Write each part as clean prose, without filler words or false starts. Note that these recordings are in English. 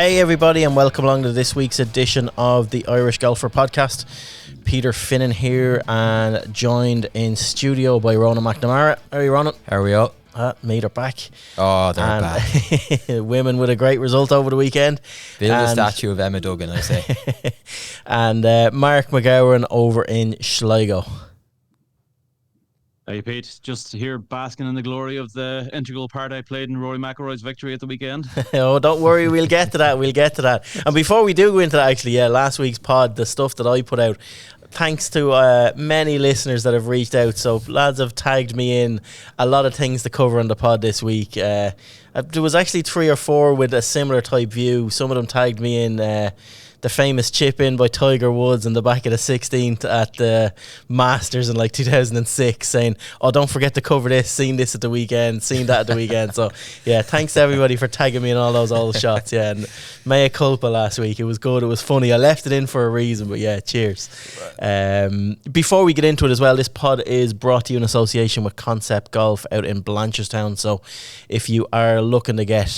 Hey everybody, and welcome along to this week's edition of the Irish Golfer Podcast. Peter Finnan here, and joined in studio by Ronan McNamara. How are you, Ronan? How are we all? Mate are back. Oh, they're back. Women with a great result over the weekend. Build a statue of Emma Duggan, I say. And Mark McGowan over in Sligo. Hey Pete, just here basking in the glory of the integral part I played in Rory McIlroy's victory at the weekend. Oh, don't worry, we'll get to that. And before we do go into that, actually, last week's pod, the stuff that I put out, thanks to many listeners that have reached out. So lads have tagged me in a lot of things to cover on the pod this week. There was actually 3 or 4 with a similar type view. Some of them tagged me in the famous chip in by Tiger Woods in the back of the 16th at the Masters in like 2006, saying, oh, don't forget to cover this, seen this at the weekend, seen that at the weekend. So yeah, thanks to everybody for tagging me in all those old shots. Yeah, and mea culpa last week. It was good, it was funny. I left it in for a reason, but yeah, cheers. Before we get into it as well, this pod is brought to you in association with Concept Golf out in Blanchardstown. So if you are looking to get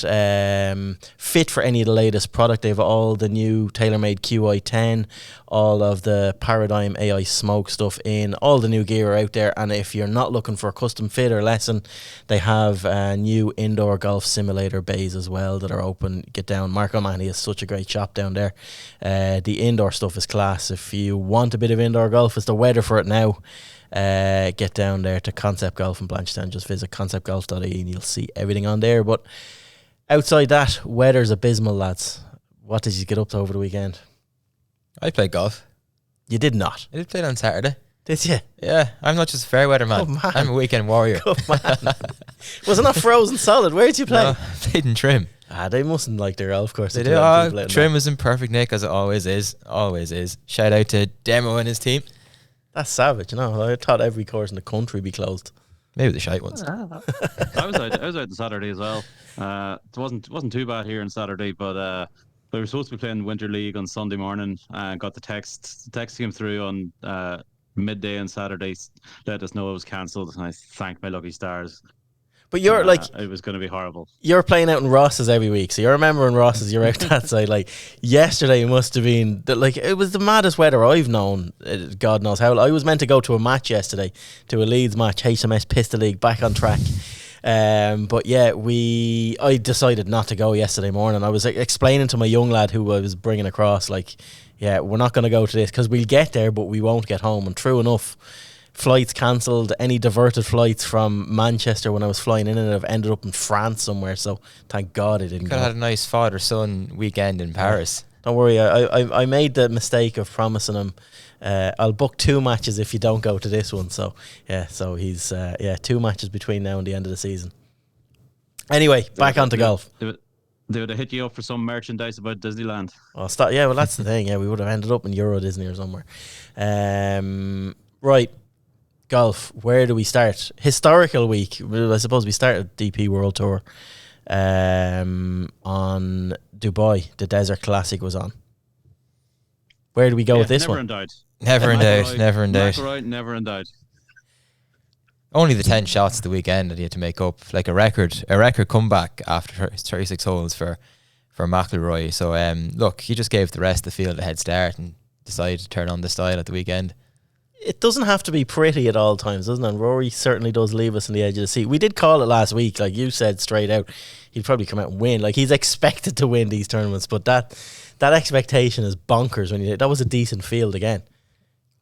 fit for any of the latest product, they have all the new TaylorMade QI10, all of the Paradigm AI smoke stuff in, all the new gear out there. And if you're not looking for a custom fit or lesson, they have new indoor golf simulator bays as well that are open. Get down. Mark O'Mahony has such a great shop down there. The indoor stuff is class. If you want a bit of indoor golf, it's the weather for it now. Get down there to Concept Golf in Blanchardstown. Just visit conceptgolf.ie and you'll see everything on there. But outside that, weather's abysmal, lads. What did you get up to over the weekend? I played golf. You did not? I did play it on Saturday. Did you? Yeah, I'm not just a fair weather man. Oh, man. I'm a weekend warrior. Good man. Was it not frozen solid? Where did you play? No, I played in Trim. They mustn't like their golf course. They do. Trim was in perfect nick, as it always is. Always is. Shout out to Demo and his team. That's savage, you know. I thought every course in the country be closed. Maybe the shite ones. I was out on Saturday as well. It wasn't too bad here on Saturday, but we were supposed to be playing Winter League on Sunday morning and got the text. The text came through on midday on Saturday, let us know it was cancelled, and I thank my lucky stars. But you're it was going to be horrible. You're playing out in Ross's every week, so you're remembering Ross's. You're out that side. Like yesterday, must have been it was the maddest weather I've known. God knows how. I was meant to go to a match yesterday, to a Leeds match, HMS Pistol League, back on track. But yeah, I decided not to go yesterday morning. I was explaining to my young lad who I was bringing across, like, yeah, we're not going to go to this because we'll get there, but we won't get home. And true enough, flights cancelled. Any diverted flights from Manchester when I was flying in, and I've ended up in France somewhere. So thank God I didn't go. Could have had a nice father-son weekend in Paris. Don't worry, I made the mistake of promising him I'll book 2 matches if you don't go to this one. So yeah, so he's 2 matches between now and the end of the season. Anyway, back onto golf. They would have hit you up for some merchandise about Disneyland. Oh, stop! Yeah, well, that's the thing. Yeah, we would have ended up in Euro Disney or somewhere. Right, golf. Where do we start? Historical week. I suppose we started DP World Tour on Dubai. The Desert Classic was on. Where do we go with this one? Never in doubt. Never in doubt. Only the 10 shots of the weekend that he had to make up, like a record comeback after 36 holes for McIlroy. So look, he just gave the rest of the field a head start and decided to turn on the style at the weekend. It doesn't have to be pretty at all times, doesn't it? And Rory certainly does leave us on the edge of the seat. We did call it last week, like you said straight out, he'd probably come out and win. Like, he's expected to win these tournaments, but that expectation is bonkers. That was a decent field again.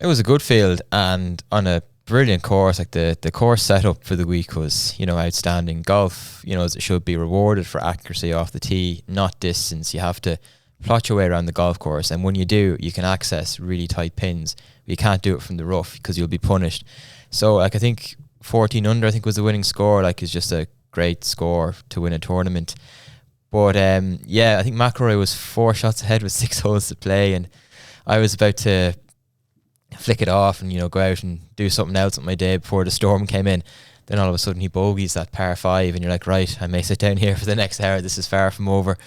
It was a good field and on a brilliant course. Like the course setup for the week was, outstanding. Golf, as it should be, rewarded for accuracy off the tee, not distance. You have to plot your way around the golf course, and when you do, you can access really tight pins. But you can't do it from the rough because you'll be punished. So, I think 14 under, was the winning score. Is just a great score to win a tournament. But I think McIlroy was 4 shots ahead with 6 holes to play, and I was about to flick it off and go out and do something else with my day before the storm came in. Then all of a sudden he bogeys that par 5, and you're like, right, I may sit down here for the next hour. This is far from over.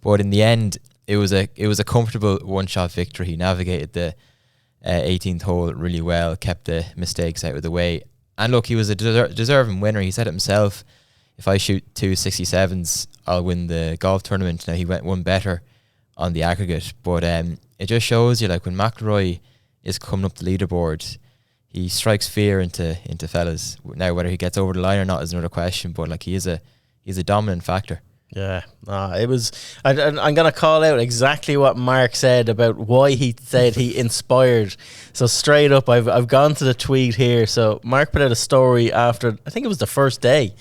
But in the end, it was a comfortable 1-shot victory. He navigated the 18th hole really well, kept the mistakes out of the way, and look, he was a deserving winner. He said it himself, if I shoot 2 67s, I'll win the golf tournament. Now he went one better on the aggregate. But it just shows you, like, when McIlroy is coming up the leaderboard, he strikes fear into fellas. Now, whether he gets over the line or not is another question, but like, he's a dominant factor. Yeah, it was. I'm going to call out exactly what Mark said about why he said he inspired. So straight up, I've gone to the tweet here. So Mark put out a story after, I think it was the first day.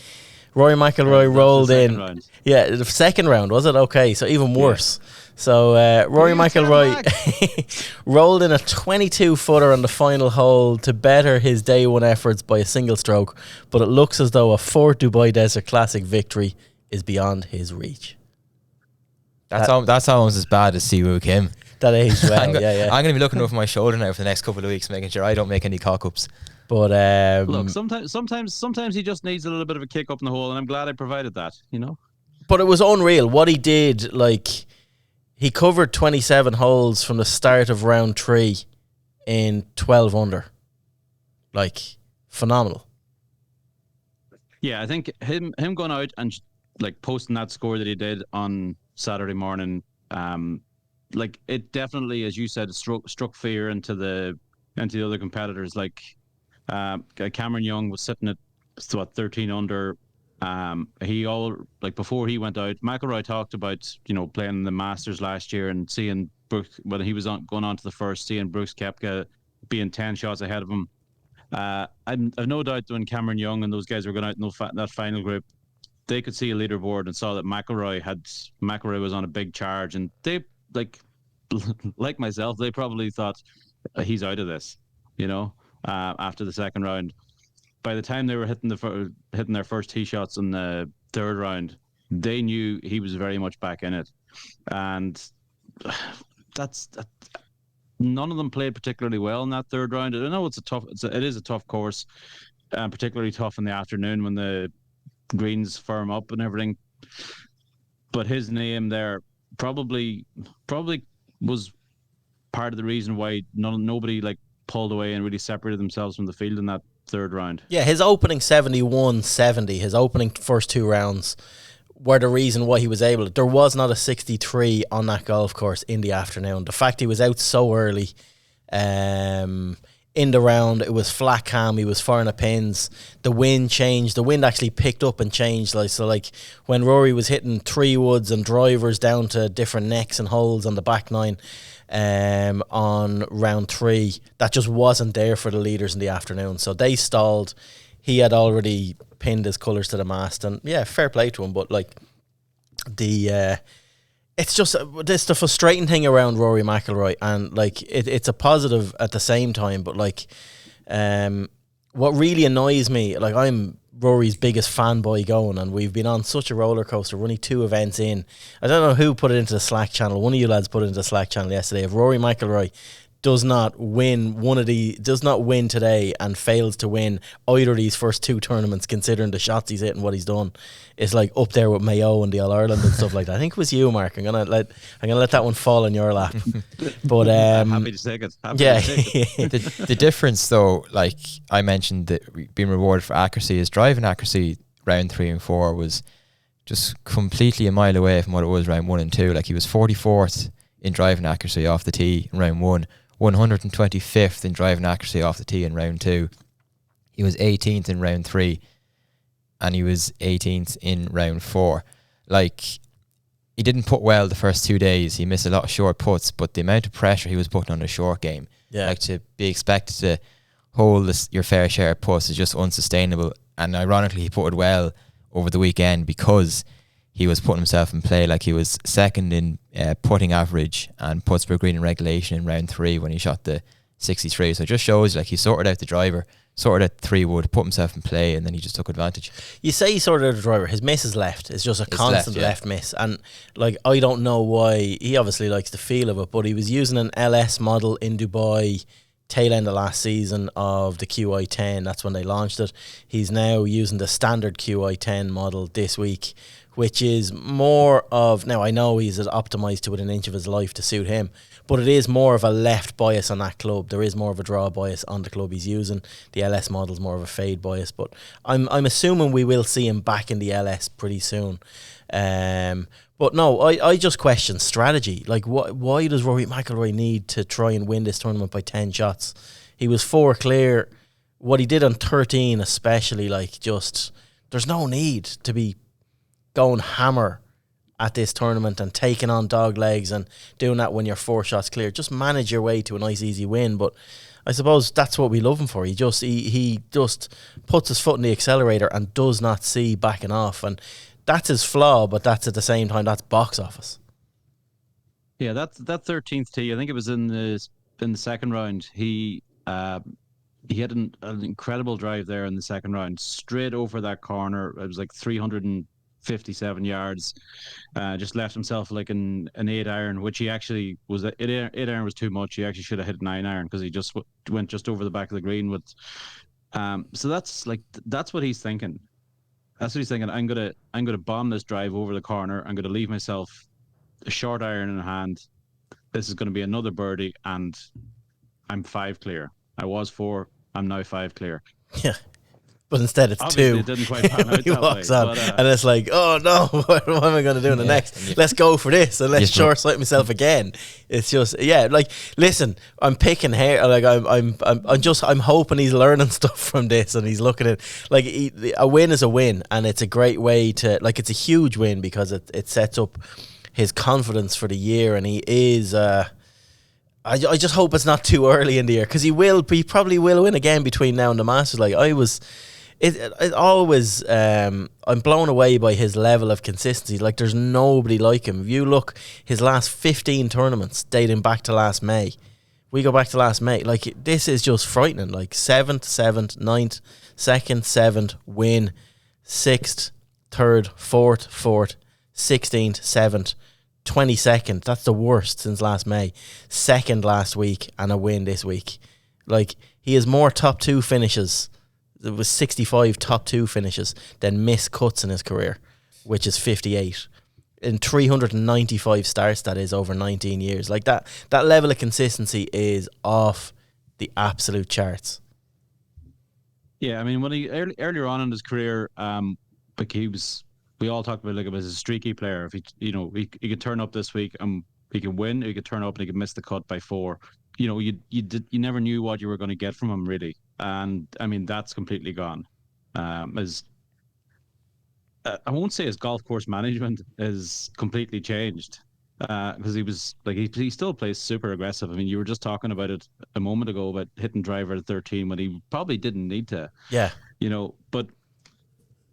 Rory McIlroy rolled in. Round. Yeah, the second round, was it? Okay, so even worse. Yeah. So Rory McIlroy rolled in a 22-footer on the final hole to better his day one efforts by a single stroke, but it looks as though a fourth Dubai Desert Classic victory is beyond his reach. That's almost as bad as Siwoo Kim. That aged well. I'm going to be looking over my shoulder now for the next couple of weeks, making sure I don't make any cock-ups. But look, sometimes he just needs a little bit of a kick up in the hole, and I'm glad I provided that, you know. But it was unreal what he did. Like, he covered 27 holes from the start of round 3 in 12 under. Like, phenomenal. Yeah, I think him going out and like posting that score that he did on Saturday morning, like, it definitely, as you said, struck fear into the other competitors. Like, Cameron Young was sitting at 13 under. Before he went out, McIlroy talked about, you know, playing the Masters last year and seeing Brooks, when he was going on to the first, seeing Brooks Koepka being 10 shots ahead of him. I've no doubt that when Cameron Young and those guys were going out in that final group, they could see a leaderboard and saw that McIlroy was on a big charge, and they, like myself, they probably thought he's out of this, you know, after the second round. By the time they were hitting their first tee shots in the third round, they knew he was very much back in it, and none of them played particularly well in that third round. I know it is a tough course, particularly tough in the afternoon when the greens firm up and everything. But his name there probably was part of the reason why nobody like pulled away and really separated themselves from the field in that third round. Yeah, his opening 71-70, his opening first 2 rounds were the reason why he was able. There was not a 63 on that golf course in the afternoon. The fact he was out so early in the round, it was flat calm, he was firing at pins, the wind changed, the wind actually picked up and changed. Like when Rory was hitting 3-woods and drivers down to different necks and holes on the back nine on round 3, that just wasn't there for the leaders in the afternoon. So they stalled. He had already pinned his colours to the mast, and yeah, fair play to him. But like it's just this the frustrating thing around Rory McIlroy, and like it's a positive at the same time. But like, what really annoys me, like, I'm Rory's biggest fanboy going, and we've been on such a roller coaster. We're only 2 events in. I don't know who put it into the Slack channel. One of you lads put it into the Slack channel yesterday. If Rory McIlroy does not win today and fails to win either of these first 2 tournaments, considering the shots he's hit and what he's done, it's like up there with Mayo and the All Ireland and stuff like that. I think it was you, Mark. I'm gonna let that one fall in your lap. But I'm happy to take it. The difference, though, like I mentioned, that being rewarded for accuracy, is driving accuracy round 3 and 4 was just completely a mile away from what it was round 1 and 2. Like, he was 44th in driving accuracy off the tee in round 1. 125th in driving accuracy off the tee in round 2. He was 18th in round 3, and he was 18th in round 4. Like, he didn't putt well the first 2 days. He missed a lot of short putts, but the amount of pressure he was putting on the short game, like, to be expected to hold your fair share of putts is just unsustainable. And ironically, he putted well over the weekend because he was putting himself in play. Like, he was second in putting average and putts per green in regulation in round 3 when he shot the 63. So it just shows, like, he sorted out the driver, sorted out 3-wood, put himself in play, and then he just took advantage. You say he sorted out the driver. His miss is left. It's just a constant left miss. And like, I don't know why. He obviously likes the feel of it, but he was using an LS model in Dubai tail end of last season of the QI10. That's when they launched it. He's now using the standard QI10 model this week, which is more of, now I know he's optimised to within an inch of his life to suit him, but it is more of a left bias on that club. There is more of a draw bias on the club he's using. The LS model is more of a fade bias, but I'm assuming we will see him back in the LS pretty soon. But no, I just question strategy. Like, why does Rory McIlroy need to try and win this tournament by 10 shots? He was 4 clear. What he did on 13 especially, like, just, there's no need to be going hammer at this tournament and taking on dog legs and doing that when you're 4 shots clear. Just manage your way to a nice easy win. But I suppose that's what we love him for. He just puts his foot in the accelerator and does not see backing off. And that's his flaw, but that's at the same time, that's box office. Yeah, that 13th tee, I think it was in the second round. He had an incredible drive there in the second round, straight over that corner. It was like 357 yards. Just left himself like an 8-iron, which he actually was. 8-iron was too much. He actually should have hit 9-iron because he just went just over the back of the green with. So that's what he's thinking. That's what he's thinking. I'm gonna bomb this drive over the corner. I'm gonna leave myself a short iron in hand. This is gonna be another birdie, and I'm 5 clear. I was 4. I'm now 5 clear. Yeah, but instead it's Obviously 2. It didn't quite pan out He that walks way, on, but, and it's like, oh no, what am I going to do in the next? Let's go for this, and let's short sight myself again. It's just, yeah, like, listen, I'm picking hair. Like, I'm hoping he's learning stuff from this, and he's looking at, like, a win is a win, and it's a great way to, like, it's a huge win because it sets up his confidence for the year, and he is. I just hope it's not too early in the year, because he probably will win again between now and the Masters. Like, it always, I'm blown away by his level of consistency. Like, there's nobody like him. If you look, his last 15 tournaments dating back to last May, we go back to last May, like, this is just frightening. Like, 7th, 9th, 2nd, 7th, win, 6th, 3rd, 4th, 16th, 7th, 22nd, that's the worst since last May. 2nd last week and a win this week. Like, he has more top 2 finishes. There was 65 top 2 finishes than missed cuts in his career, which is 58. In 395 starts, that is, over 19 years. Like, that level of consistency is off the absolute charts. Yeah, I mean, when he earlier on in his career, like, we all talked about, like, him as a streaky player. If he could turn up this week and he could win, or he could turn up and he could miss the cut by 4. You never knew what you were going to get from him, really. And I mean, that's completely gone. I won't say his golf course management is completely changed, because he was like, he still plays super aggressive. I mean, you were just talking about it a moment ago about hitting driver at 13 when he probably didn't need to. Yeah, but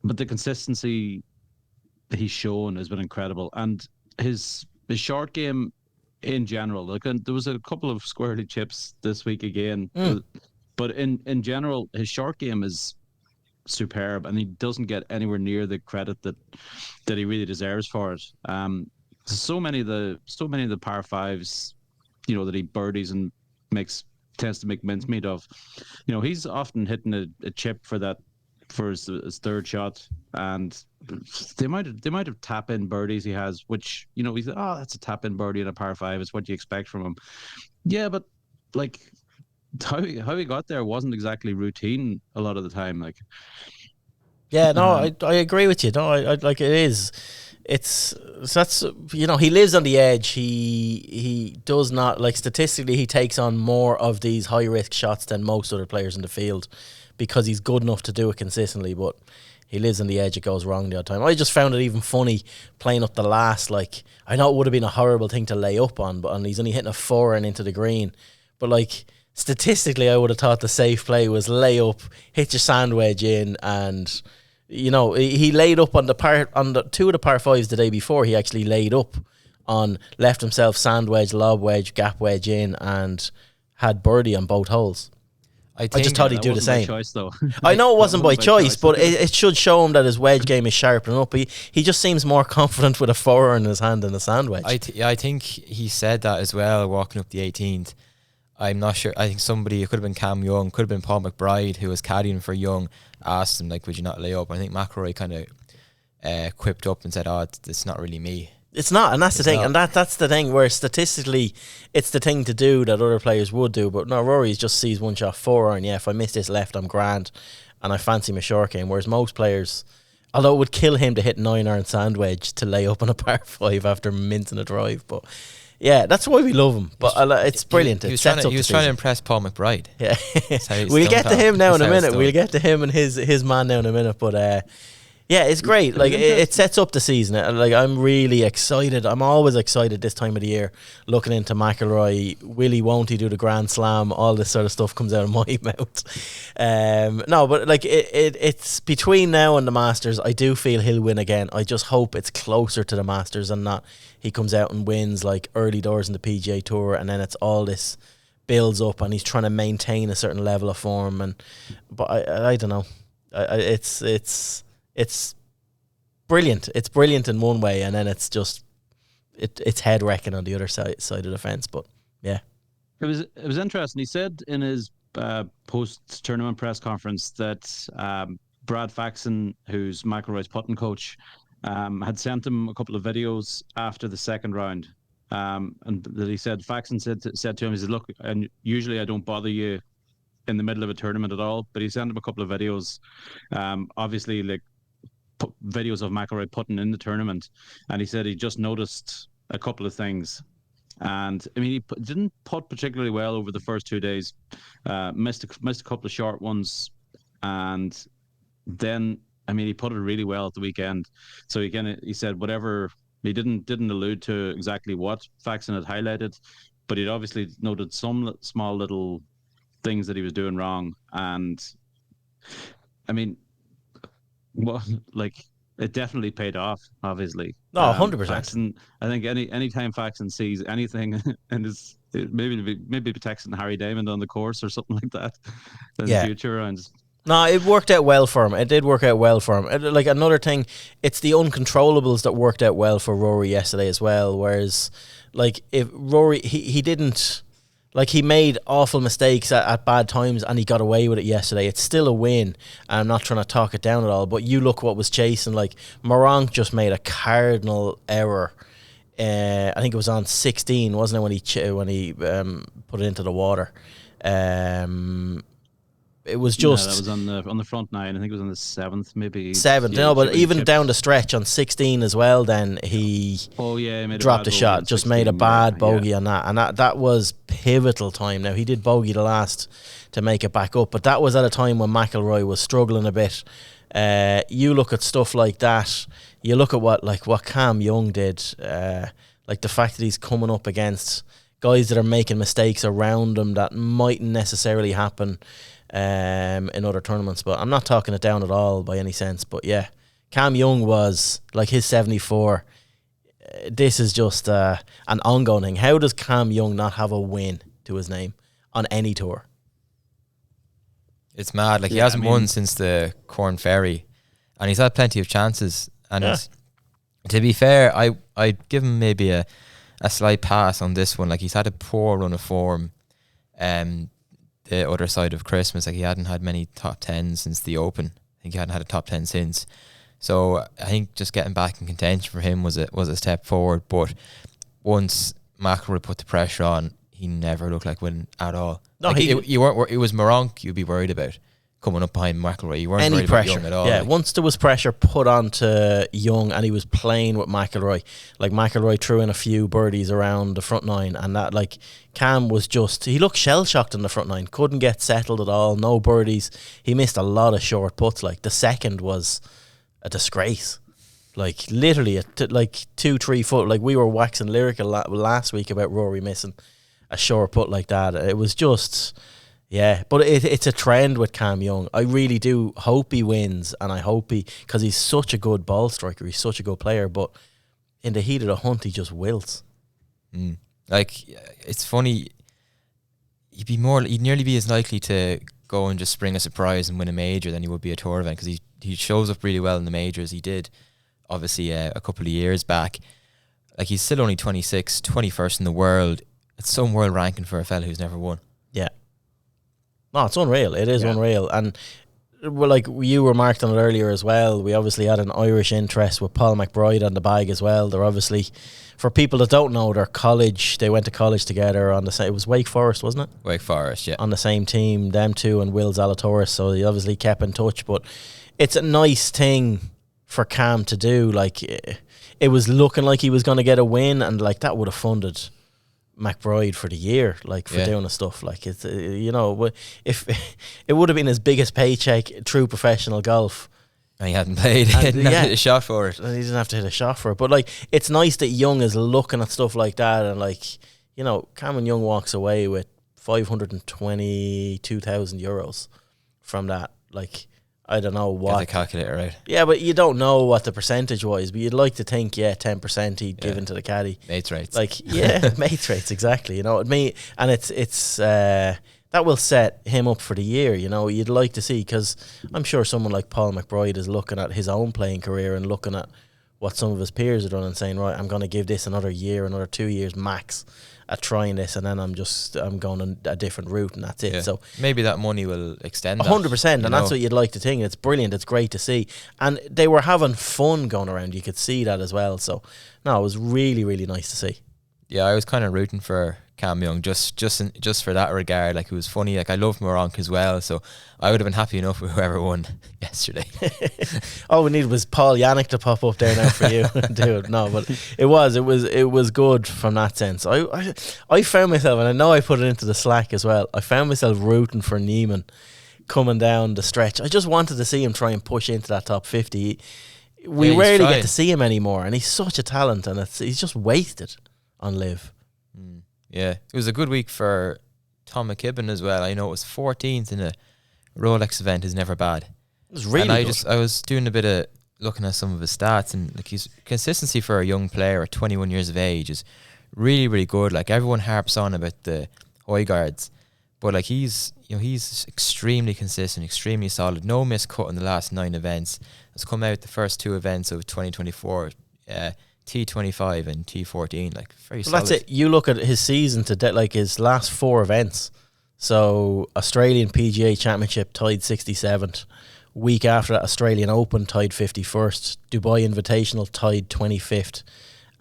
the consistency he's shown has been incredible, and his short game in general. Like, there was a couple of squirrely chips this week again, but in general, his short game is superb, and he doesn't get anywhere near the credit that he really deserves for it. So many of the par fives, that he birdies and tends to make mincemeat of. He's often hitting a chip for his third shot, and the amount of tap in birdies he has, which he's that's a tap in birdie in a par 5. It's what you expect from him. Yeah, but like, how he got there wasn't exactly routine a lot of the time. Like, yeah, no, I agree with you. No, I like, it is. That's he lives on the edge. He does not, like, statistically, he takes on more of these high risk shots than most other players in the field, because he's good enough to do it consistently, but he lives on the edge. It goes wrong the odd time. I just found it even funny playing up the last. Like, I know it would have been a horrible thing to lay up on, but he's only hitting a 4 and into the green. But, like, statistically, I would have thought the safe play was lay up, hit your sand wedge in, and he laid up on the 2 of the par 5s the day before. He actually laid up on, left himself sand wedge, lob wedge, gap wedge in, and had birdie on both holes. I just thought he'd do the same. Choice, though. I know it wasn't by choice, but it should show him that his wedge game is sharpening up. He just seems more confident with a 4 in his hand than a sand wedge. I think he said that as well, walking up the 18th. I'm not sure. I think somebody, it could have been Cam Young, could have been Paul McBride, who was caddying for Young, asked him, like, would you not lay up? I think McIlroy kind of quipped up and said, "Oh, it's not really me." It's not, and that's the thing, not. and that's the thing where statistically, it's the thing to do that other players would do. But no, Rory just sees one shot 4-iron. Yeah, if I miss this left, I'm grand, and I fancy my short game. Whereas most players, although it would kill him to hit 9-iron sand wedge to lay up on a par 5 after mincing a drive, but yeah, that's why we love him. But it's brilliant. He was trying to impress Paul McBride. Yeah, he's we'll done get to that. him now in a That's how it's minute. done. We'll get to him and his man now in a minute. But yeah, it's great. Like it sets up the season. Like I'm really excited. I'm always excited this time of the year, looking into McIlroy. Will he? Won't he do the Grand Slam? All this sort of stuff comes out of my mouth. No, but like it's between now and the Masters. I do feel he'll win again. I just hope it's closer to the Masters and not he comes out and wins like early doors in the PGA Tour, and then it's all this builds up, and he's trying to maintain a certain level of form. But I don't know. It's brilliant. It's brilliant in one way, and then it's just it's head wrecking on the other side of the fence. But yeah, it was interesting. He said in his post tournament press conference that Brad Faxon, who's McIlroy's putting coach, had sent him a couple of videos after the second round, and that he said Faxon said to him, he said, "Look, and usually I don't bother you in the middle of a tournament at all," but he sent him a couple of videos, obviously like videos of McIlroy putting in the tournament, and he said he just noticed a couple of things. And I mean, he didn't putt particularly well over the first 2 days, missed a couple of short ones, and then I mean he putted really well at the weekend. So he said whatever, he didn't allude to exactly what Faxon had highlighted, but he'd obviously noted some small little things that he was doing wrong. And I mean, well, like it definitely paid off, obviously. No, 100%. Faxon, I think anytime Faxon sees anything and is maybe texting Harry Diamond on the course or something like that in the future rounds. No, it worked out well for him. It did work out well for him. Like another thing, it's the uncontrollables that worked out well for Rory yesterday as well. Whereas, like if Rory, he didn't. Like he made awful mistakes at bad times and he got away with it yesterday. It's still a win, and I'm not trying to talk it down at all, but you look what was chasing. Like Moronk just made a cardinal error. I think it was on 16, wasn't it, when he put it into the water. It was just... No, that was on the front nine. I think it was on the 7th, maybe. 7th, no, but even down the stretch on 16 as well, then he dropped a shot, just made a bad bogey on that. And that was pivotal time. Now, he did bogey the last to make it back up, but that was at a time when McIlroy was struggling a bit. You look at stuff like that, you look at what Cam Young did, like the fact that he's coming up against guys that are making mistakes around him that mightn't necessarily happen in other tournaments. But I'm not talking it down at all by any sense. But yeah, Cam Young was like his 74. This is just an ongoing thing. How does Cam Young not have a win to his name on any tour? It's mad. Like he hasn't won since the Corn Ferry, and he's had plenty of chances. And to be fair, I'd give him maybe a slight pass on this one. Like he's had a poor run of form. The other side of Christmas, like he hadn't had many top 10s since the Open. I think he hadn't had a top 10 since. So I think just getting back in contention for him was a step forward. But once McIlroy put the pressure on, he never looked like winning at all. No, like you weren't. It was Moronk you'd be worried about coming up behind McIlroy. You weren't any worried pressure about Young at all. Yeah, once there was pressure put onto Young and he was playing with McIlroy, like McIlroy threw in a few birdies around the front nine, and that like Cam was just, he looked shell shocked in the front nine, couldn't get settled at all, no birdies. He missed a lot of short putts. Like the second was a disgrace. Like literally like 2-3 foot. Like we were waxing lyrical last week about Rory missing a short putt like that. It was just... Yeah, but it's a trend with Cam Young. I really do hope he wins, and I hope because he's such a good ball striker, he's such a good player, but in the heat of the hunt, he just wilts. Like, it's funny, he'd nearly be as likely to go and just spring a surprise and win a major than he would be a tour event, because he shows up really well in the majors. He did, obviously, a couple of years back. Like, he's still only 26, 21st in the world. It's some world ranking for a fella who's never won. Yeah. No, it's unreal. It is unreal. And Well, like you remarked on it earlier as well, we obviously had an Irish interest with Paul McBride on the bag as well. They're obviously, for people that don't know, they went to college together on the same, it was Wake Forest, wasn't it? Wake Forest, yeah. On the same team, them two and Will Zalatoris, so they obviously kept in touch. But it's a nice thing for Cam to do. Like, it was looking like he was going to get a win, and like that would have funded McBride for the year, like for doing the stuff. Like it's if it would have been his biggest paycheck through professional golf, and he hadn't played, he hadn't hit a shot for it. And he didn't have to hit a shot for it. But like, it's nice that Young is looking at stuff like that, and like, Cameron Young walks away with €522,000 from that. Like, I don't know what. Get the calculator right. Yeah, but you don't know what the percentage was. But you'd like to think, 10% he'd given to the caddy. Mates rates. Like, mates rates, exactly. You know what I mean? And it's that will set him up for the year. You'd like to see, because I'm sure someone like Paul McBride is looking at his own playing career and looking at what some of his peers are doing and saying, right, I'm going to give this another year, another 2 years max at trying this, and then I'm going on a different route, and that's it. Yeah. So maybe that money will extend 100%, and that's what you'd like to think. It's brilliant. It's great to see, and they were having fun going around. You could see that as well. So no, it was really, really nice to see. Yeah, I was kind of rooting for Cam Young just for that regard. Like, it was funny. Like, I love Moronk as well, so I would have been happy enough with whoever won yesterday. All we needed was Paul Yannick to pop up there now for you, dude. No, but it was good from that sense. I found myself, and I know I put it into the Slack as well, I found myself rooting for Neiman coming down the stretch. I just wanted to see him try and push into that top 50. We rarely get to see him anymore, and he's such a talent, and he's just wasted on Live. Yeah, it was a good week for Tom McKibben as well. I know it was 14th in a Rolex event is never bad. It was really good. I was doing a bit of looking at some of his stats, and like, his consistency for a young player at 21 years of age is really, really good. Like, everyone harps on about the Højgaards, but like, he's extremely consistent, extremely solid. No miscut in the last 9 events. Has come out the first 2 events of 2024. T25 and T14, like, very solid. That's it. You look at his season like his last 4 events. So Australian PGA Championship tied 67th. Week after that, Australian Open tied 51st. Dubai Invitational tied 25th,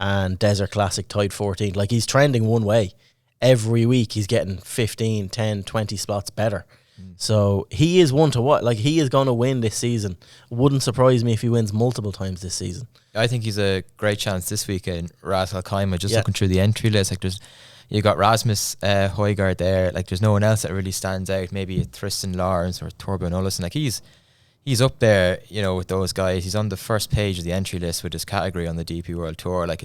and Desert Classic tied 14th. Like, he's trending one way. Every week he's getting 15, 10, 20 spots better. So he is one to what? Like, he is going to win this season. Wouldn't surprise me if he wins multiple times this season. I think he's a great chance this weekend. Ras Al Khaimah, just looking through the entry list, like, you got Rasmus Højgaard there. Like, there's no one else that really stands out. Maybe Tristan Lawrence or Torbjørn Olesen. Like, he's up there, with those guys. He's on the first page of the entry list with his category on the DP World Tour. Like,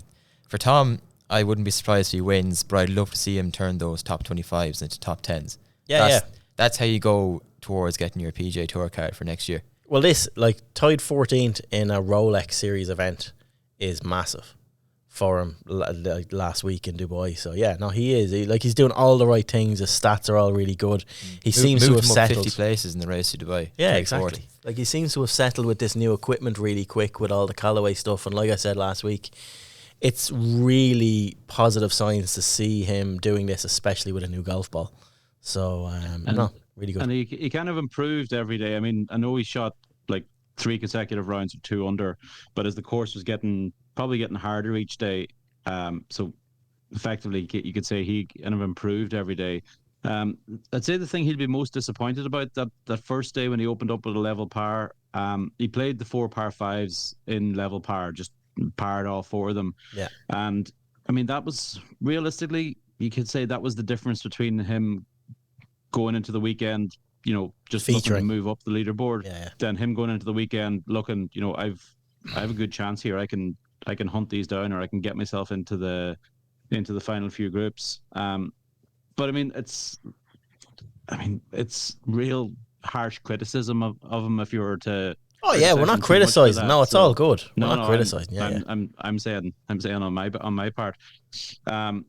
for Tom, I wouldn't be surprised if he wins, but I'd love to see him turn those top 25s into top 10s. That's how you go towards getting your PGA Tour card for next year. Well, this, like, tied 14th in a Rolex Series event is massive for him last week in Dubai. So, yeah, no, he is. He's doing all the right things. His stats are all really good. He seems to have settled 50 places in the race to Dubai. Yeah, exactly. Like, he seems to have settled with this new equipment really quick with all the Callaway stuff. And like I said last week, it's really positive signs to see him doing this, especially with a new golf ball. So, really good. And he kind of improved every day. I mean, I know he shot like 3 consecutive rounds of 2 under, but as the course was probably getting harder each day, so effectively you could say he kind of improved every day. I'd say the thing he'd be most disappointed about that first day when he opened up with a level par, he played the 4 par 5s in level par, just parred all 4 of them. Yeah. And I mean, that was realistically, you could say that was the difference between him going into the weekend, just looking to move up the leaderboard, then him going into the weekend looking, I have a good chance here. I can hunt these down, or I can get myself into the final few groups. But I mean, it's real harsh criticism of him if you were to. Oh yeah, we're not criticizing. No, it's all good. We're not criticizing. I'm saying on my part, I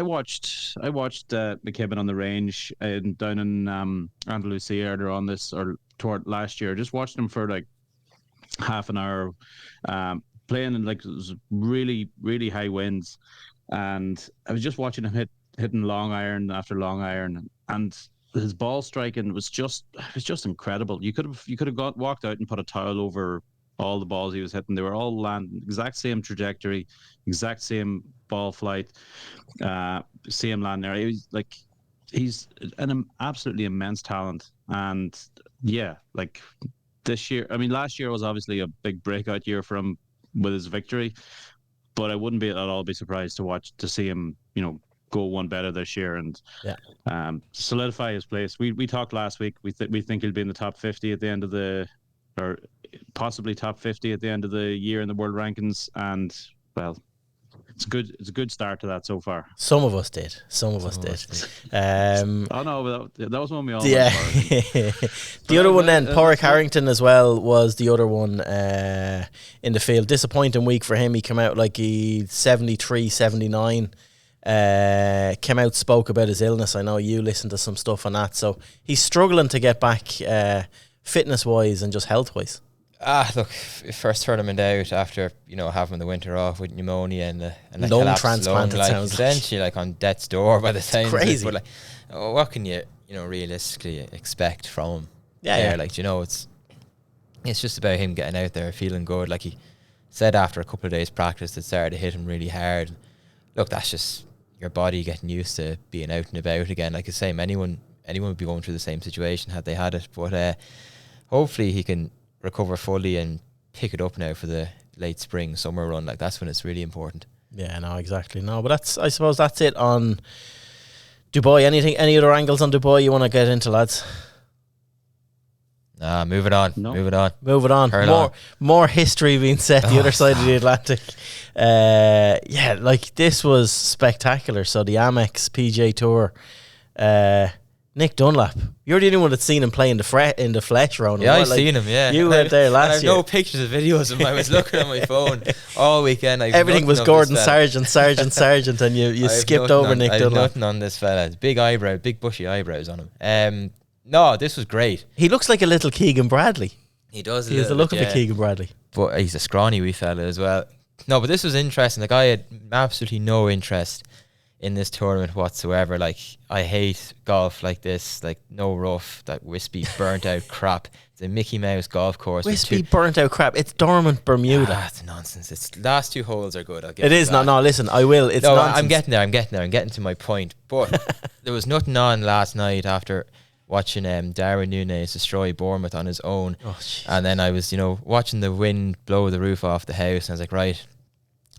watched McKibben on the range down in Andalusia earlier on this or toward last year. Just watched him for like half an hour, playing in like, it was really, really high winds, and I was just watching him hitting long iron after long iron, and his ball striking was just incredible. You could have walked out and put a towel over all the balls he was hitting. They were all landing exact same trajectory, exact same ball flight, same land there. He's an absolutely immense talent, and yeah, like this year. I mean, last year was obviously a big breakout year for him with his victory, but I wouldn't be at all be surprised to see him, go one better this year and solidify his place. We talked last week. We think he'll be in the top 50 at the end of or possibly top 50 at the end of the year in the world rankings. And well, it's a good start to that so far. Some of us did. Oh no, that was one we all yeah. The other one then, Porrick Harrington as well was the other one in the field. Disappointing week for him. He came out like he 73, 79. Came out, spoke about his illness. I know you listened to some stuff on that. So he's struggling to get back fitness wise and just health wise. Look, first tournament out after having the winter off with pneumonia and lung transplant. Lung, sounds essentially like on death's door by the sounds. Crazy. But what can you realistically expect from him? Yeah. It's just about him getting out there feeling good. Like he said after a couple of days practice, it started to hit him really hard. Look, that's just your body getting used to being out and about again. Like the same, anyone would be going through the same situation had they had it. But hopefully he can recover fully and pick it up now for the late spring summer run. Like that's when it's really important. Yeah, no, exactly. No, but I suppose that's it on Dubai. Any other angles on Dubai you want to get into, lads? Moving on. No. Moving on. More history being set the other side of the Atlantic. This was spectacular. So the Amex PGA Tour, Nick Dunlap. You're the only one that's seen him play in the flesh, Ronan. Yeah, I've seen him, yeah. You went there last year. I have no pictures of videos of him. I was looking at my phone all weekend. Everything was Gordon Sargent, and you skipped over Nick Dunlap. I have nothing on this fella. Big bushy eyebrows on him. No, this was great. He looks like a little Keegan Bradley. He does. He has the look of a Keegan Bradley. But he's a scrawny wee fella as well. No, but this was interesting. Like I had absolutely no interest in this tournament whatsoever. Like I hate golf like this. Like no rough, that wispy, burnt out crap. It's a Mickey Mouse golf course. Wispy, burnt out crap. It's dormant Bermuda. That's nonsense. It's last two holes are good. It is not. No, listen, I will. It's nonsense. I'm getting there. I'm getting to my point. But there was nothing on last night after watching Darwin Núñez destroy Bournemouth on his own. And then I was, watching the wind blow the roof off the house, and I was like, right,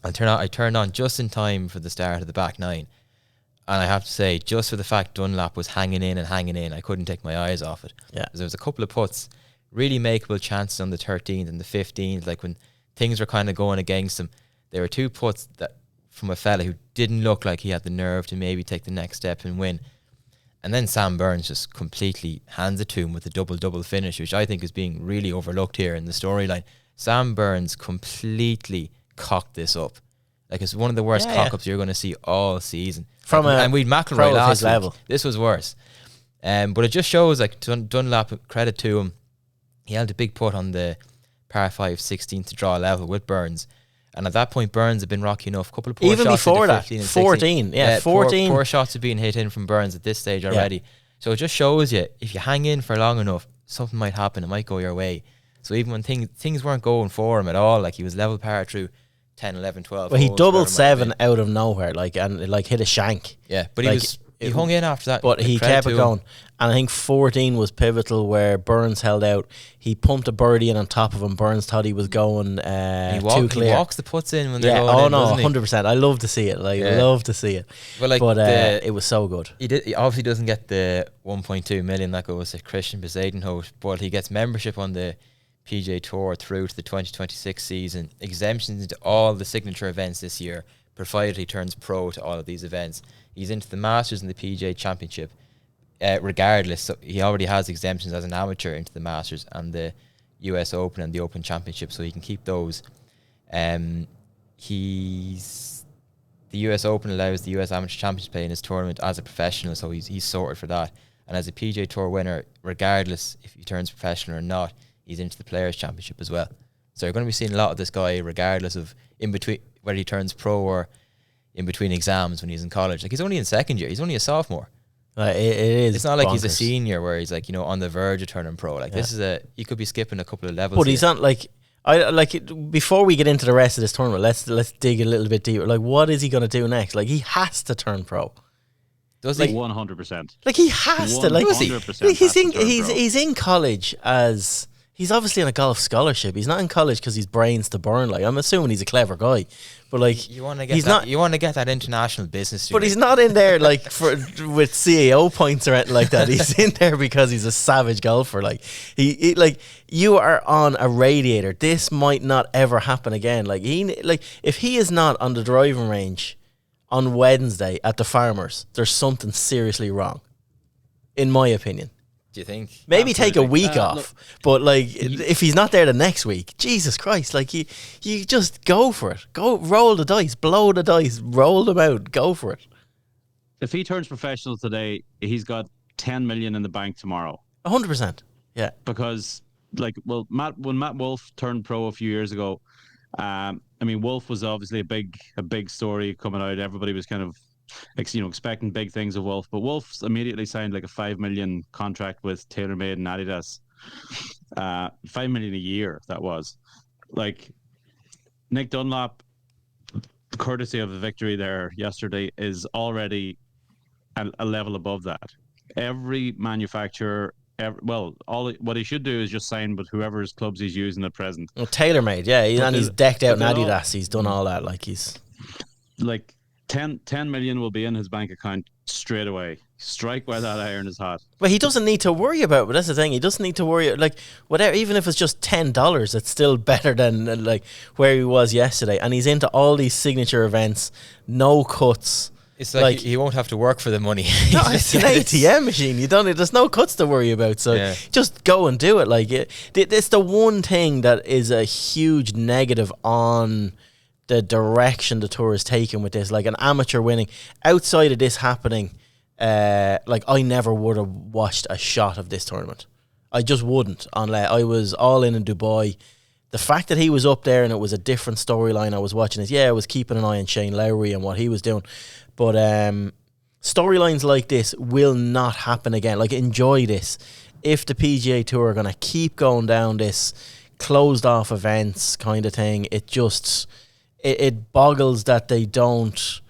I turned on just in time for the start of the back nine. And I have to say, just for the fact Dunlap was hanging in, I couldn't take my eyes off it. Yeah. There was a couple of putts, really makeable chances on the 13th and the 15th, like when things were kind of going against him. There were two putts that from a fella who didn't look like he had the nerve to maybe take the next step and win. And then Sam Burns just completely hands it to him with a double-double finish, which I think is being really overlooked here in the storyline. Sam Burns completely cocked this up. Like it's one of the worst cock-ups you're going to see all season. And we'd McIlroy last level. This was worse. But it just shows, like, Dunlap, credit to him, he held a big putt on the par 5 16th to draw a level with Burns. And at that point, Burns had been rocky enough. A couple of poor even shots. Even before that, 14. Yeah, 14. Poor shots had been hit in from Burns at this stage already. Yeah. So it just shows you, if you hang in for long enough, something might happen. It might go your way. So even when things weren't going for him at all, like he was level par through 10, 11, 12. Well, he doubled 7 out of nowhere, and hit a shank. Yeah, but he hung in after that. But he kept it going. And I think 14 was pivotal where Burns held out. He pumped a birdie in on top of him. Burns thought he was going too clear. He walks the putts in when they're going in, 100%. I love to see it. Love to see it. But it was so good. He obviously doesn't get the 1.2 million that goes to Christian Bezuidenhout, but he gets membership on the PGA Tour through to the 2026 season, exemptions into all the signature events this year, provided he turns pro to all of these events. He's into the Masters and the PGA Championship. Regardless, so he already has exemptions as an amateur into the Masters and the US Open and the Open Championship, so he can keep those. The US Open allows the US Amateur Championship to play in his tournament as a professional, so he's sorted for that. And as a PGA Tour winner, regardless if he turns professional or not, he's into the Players' Championship as well. So you're going to be seeing a lot of this guy, regardless of in between whether he turns pro or in between exams when he's in college. Like, he's only in second year. He's only a sophomore. It is. It's not like he's a bonkers. senior where he's like, you know, on the verge of turning pro. Like this is he could be skipping a couple of levels. But he's not like before we get into the rest of this tournament, let's dig a little bit deeper. Like, what is he going to do next? Like, he has to turn pro. Does Like he? 100%. Like, he has to. Like, 100% he's in college as. He's obviously on a golf scholarship. He's not in college because he's brains to burn. Like, I'm assuming he's a clever guy, but like, You want to get that? You want to get that international business degree. But he's not in there like with CAO points or anything like that. He's in there because he's a savage golfer. Like he like you are on a radiator. This might not ever happen again. Like if he is not on the driving range on Wednesday at the Farmers, there's something seriously wrong, in my opinion. Do you think? Maybe take a week off, look, but like if he's not there the next week, Jesus Christ! Like you just go for it. Go roll the dice, blow the dice, roll them out, go for it. If he turns professional today, he's got 10 million in the bank tomorrow. 100%. Yeah. Because when Matt Wolf turned pro a few years ago, I mean, Wolf was obviously a big story coming out. Everybody was kind of expecting big things of Wolf, but Wolf's immediately signed like a 5 million contract with TaylorMade and Adidas. 5 million a year, that was. Like, Nick Dunlap, courtesy of the victory there yesterday, is already a level above that. Every manufacturer, what he should do is just sign with whoever's clubs he's using at present. Well, TaylorMade, yeah, and he's decked out in but Adidas. He's done all that. Like, he's like 10 million will be in his bank account straight away. Strike while that iron is hot. But he doesn't need to worry about it. But that's the thing. He doesn't need to worry. Like, whatever, even if it's just $10, it's still better than like where he was yesterday. And he's into all these signature events, no cuts. It's like he won't have to work for the money. No, it's an ATM machine. You don't. There's no cuts to worry about. So just go and do it. Like it's the one thing that is a huge negative on the direction the tour is taking with this. Like an amateur winning outside of this happening. Like I never would have watched a shot of this tournament. I just wouldn't unless I was all in Dubai. The fact that he was up there and it was a different storyline I was watching is, I was keeping an eye on Shane Lowry and what he was doing. But storylines like this will not happen again. Like, enjoy this. If the PGA Tour are going to keep going down this closed off events kind of thing, it just, it boggles that they don't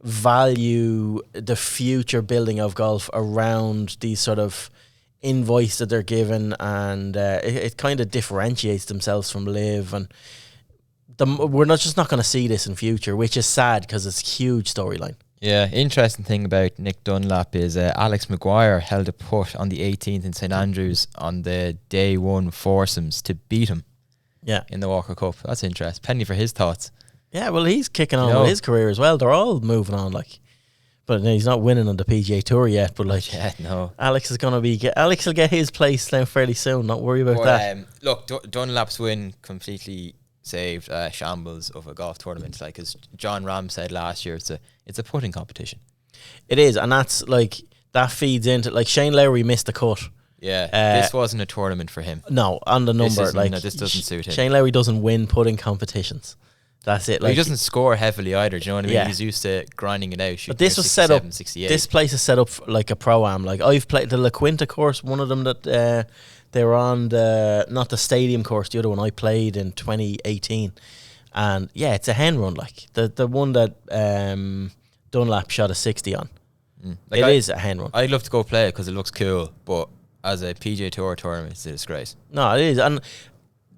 value the future building of golf around these sort of invoice that they're given, and it kind of differentiates themselves from Live, and we're just not going to see this in future, which is sad because it's a huge storyline. Yeah, interesting thing about Nick Dunlap is Alex Maguire held a putt on the 18th in St Andrews on the day one foursomes to beat him. Yeah, in the Walker Cup. That's interesting. Penny for his thoughts. Yeah, well, he's kicking on with his career as well. They're all moving on, like. But he's not winning on the PGA Tour yet. But like, Alex is going to be. Alex will get his place now fairly soon. Don't worry about that. Look, Dunlap's win completely saved shambles of a golf tournament. Like as John Ram said last year, it's a putting competition. It is, and that's like that feeds into like Shane Lowry missed the cut. Yeah, this wasn't a tournament for him. No, on the number, this doesn't suit him. Shane Lowry doesn't win putting competitions. That's it. Like, he doesn't score heavily either. Do you know what I mean? Yeah. He's used to grinding it out. But this was set up. 68. This place is set up like a pro-am. Like I've played the La Quinta course. One of them that they were on not the stadium course. The other one I played in 2018, and it's a hen run. Like the one that Dunlap shot a 60 on. Like it is a hen run. I'd love to go play it because it looks cool, but as a PGA Tour tournament, it's a disgrace. No, it is, and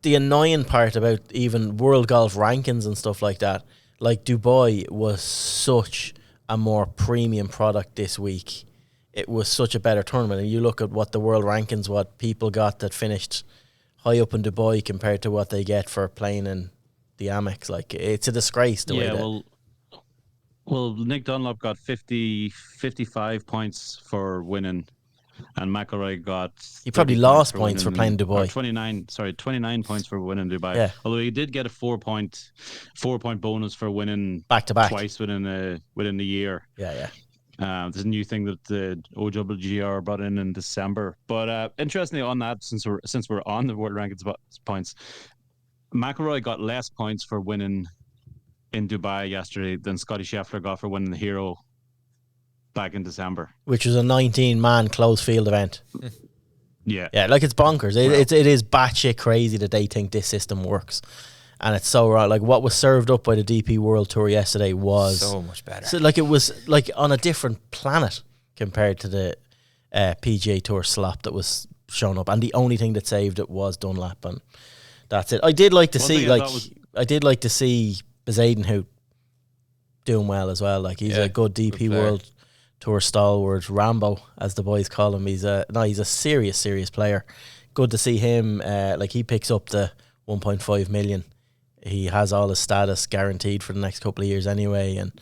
the annoying part about even world golf rankings and stuff like that, like Dubai was such a more premium product this week. It was such a better tournament. And you look at what the world rankings, what people got that finished high up in Dubai compared to what they get for playing in the Amex. Like, it's a disgrace the way that... Well, Nick Dunlap got 55 points for winning. And McIlroy got... He probably lost points for playing Dubai. 29 points for winning Dubai. Yeah. Although he did get a 4-point bonus for winning back-to-back twice within the year. Yeah. There's a new thing that the OWGR brought in December. But interestingly on that, since we're on the world rankings points, McIlroy got less points for winning in Dubai yesterday than Scotty Scheffler got for winning the Hero back in December. which was a 19-man closed field event. Yeah. Yeah, like it's bonkers. It is batshit crazy that they think this system works. And it's so right. Like what was served up by the DP World Tour yesterday was so much better. So like it was like on a different planet compared to the PGA Tour slop that was shown up. And the only thing that saved it was Dunlap, and that's it. I did like to see Bezadenhout doing well as well. Like he's a good DP World Tour stalwart, Rambo as the boys call him. He's a serious player. Good to see him. Like he picks up the 1.5 million. He has all his status guaranteed for the next couple of years anyway, and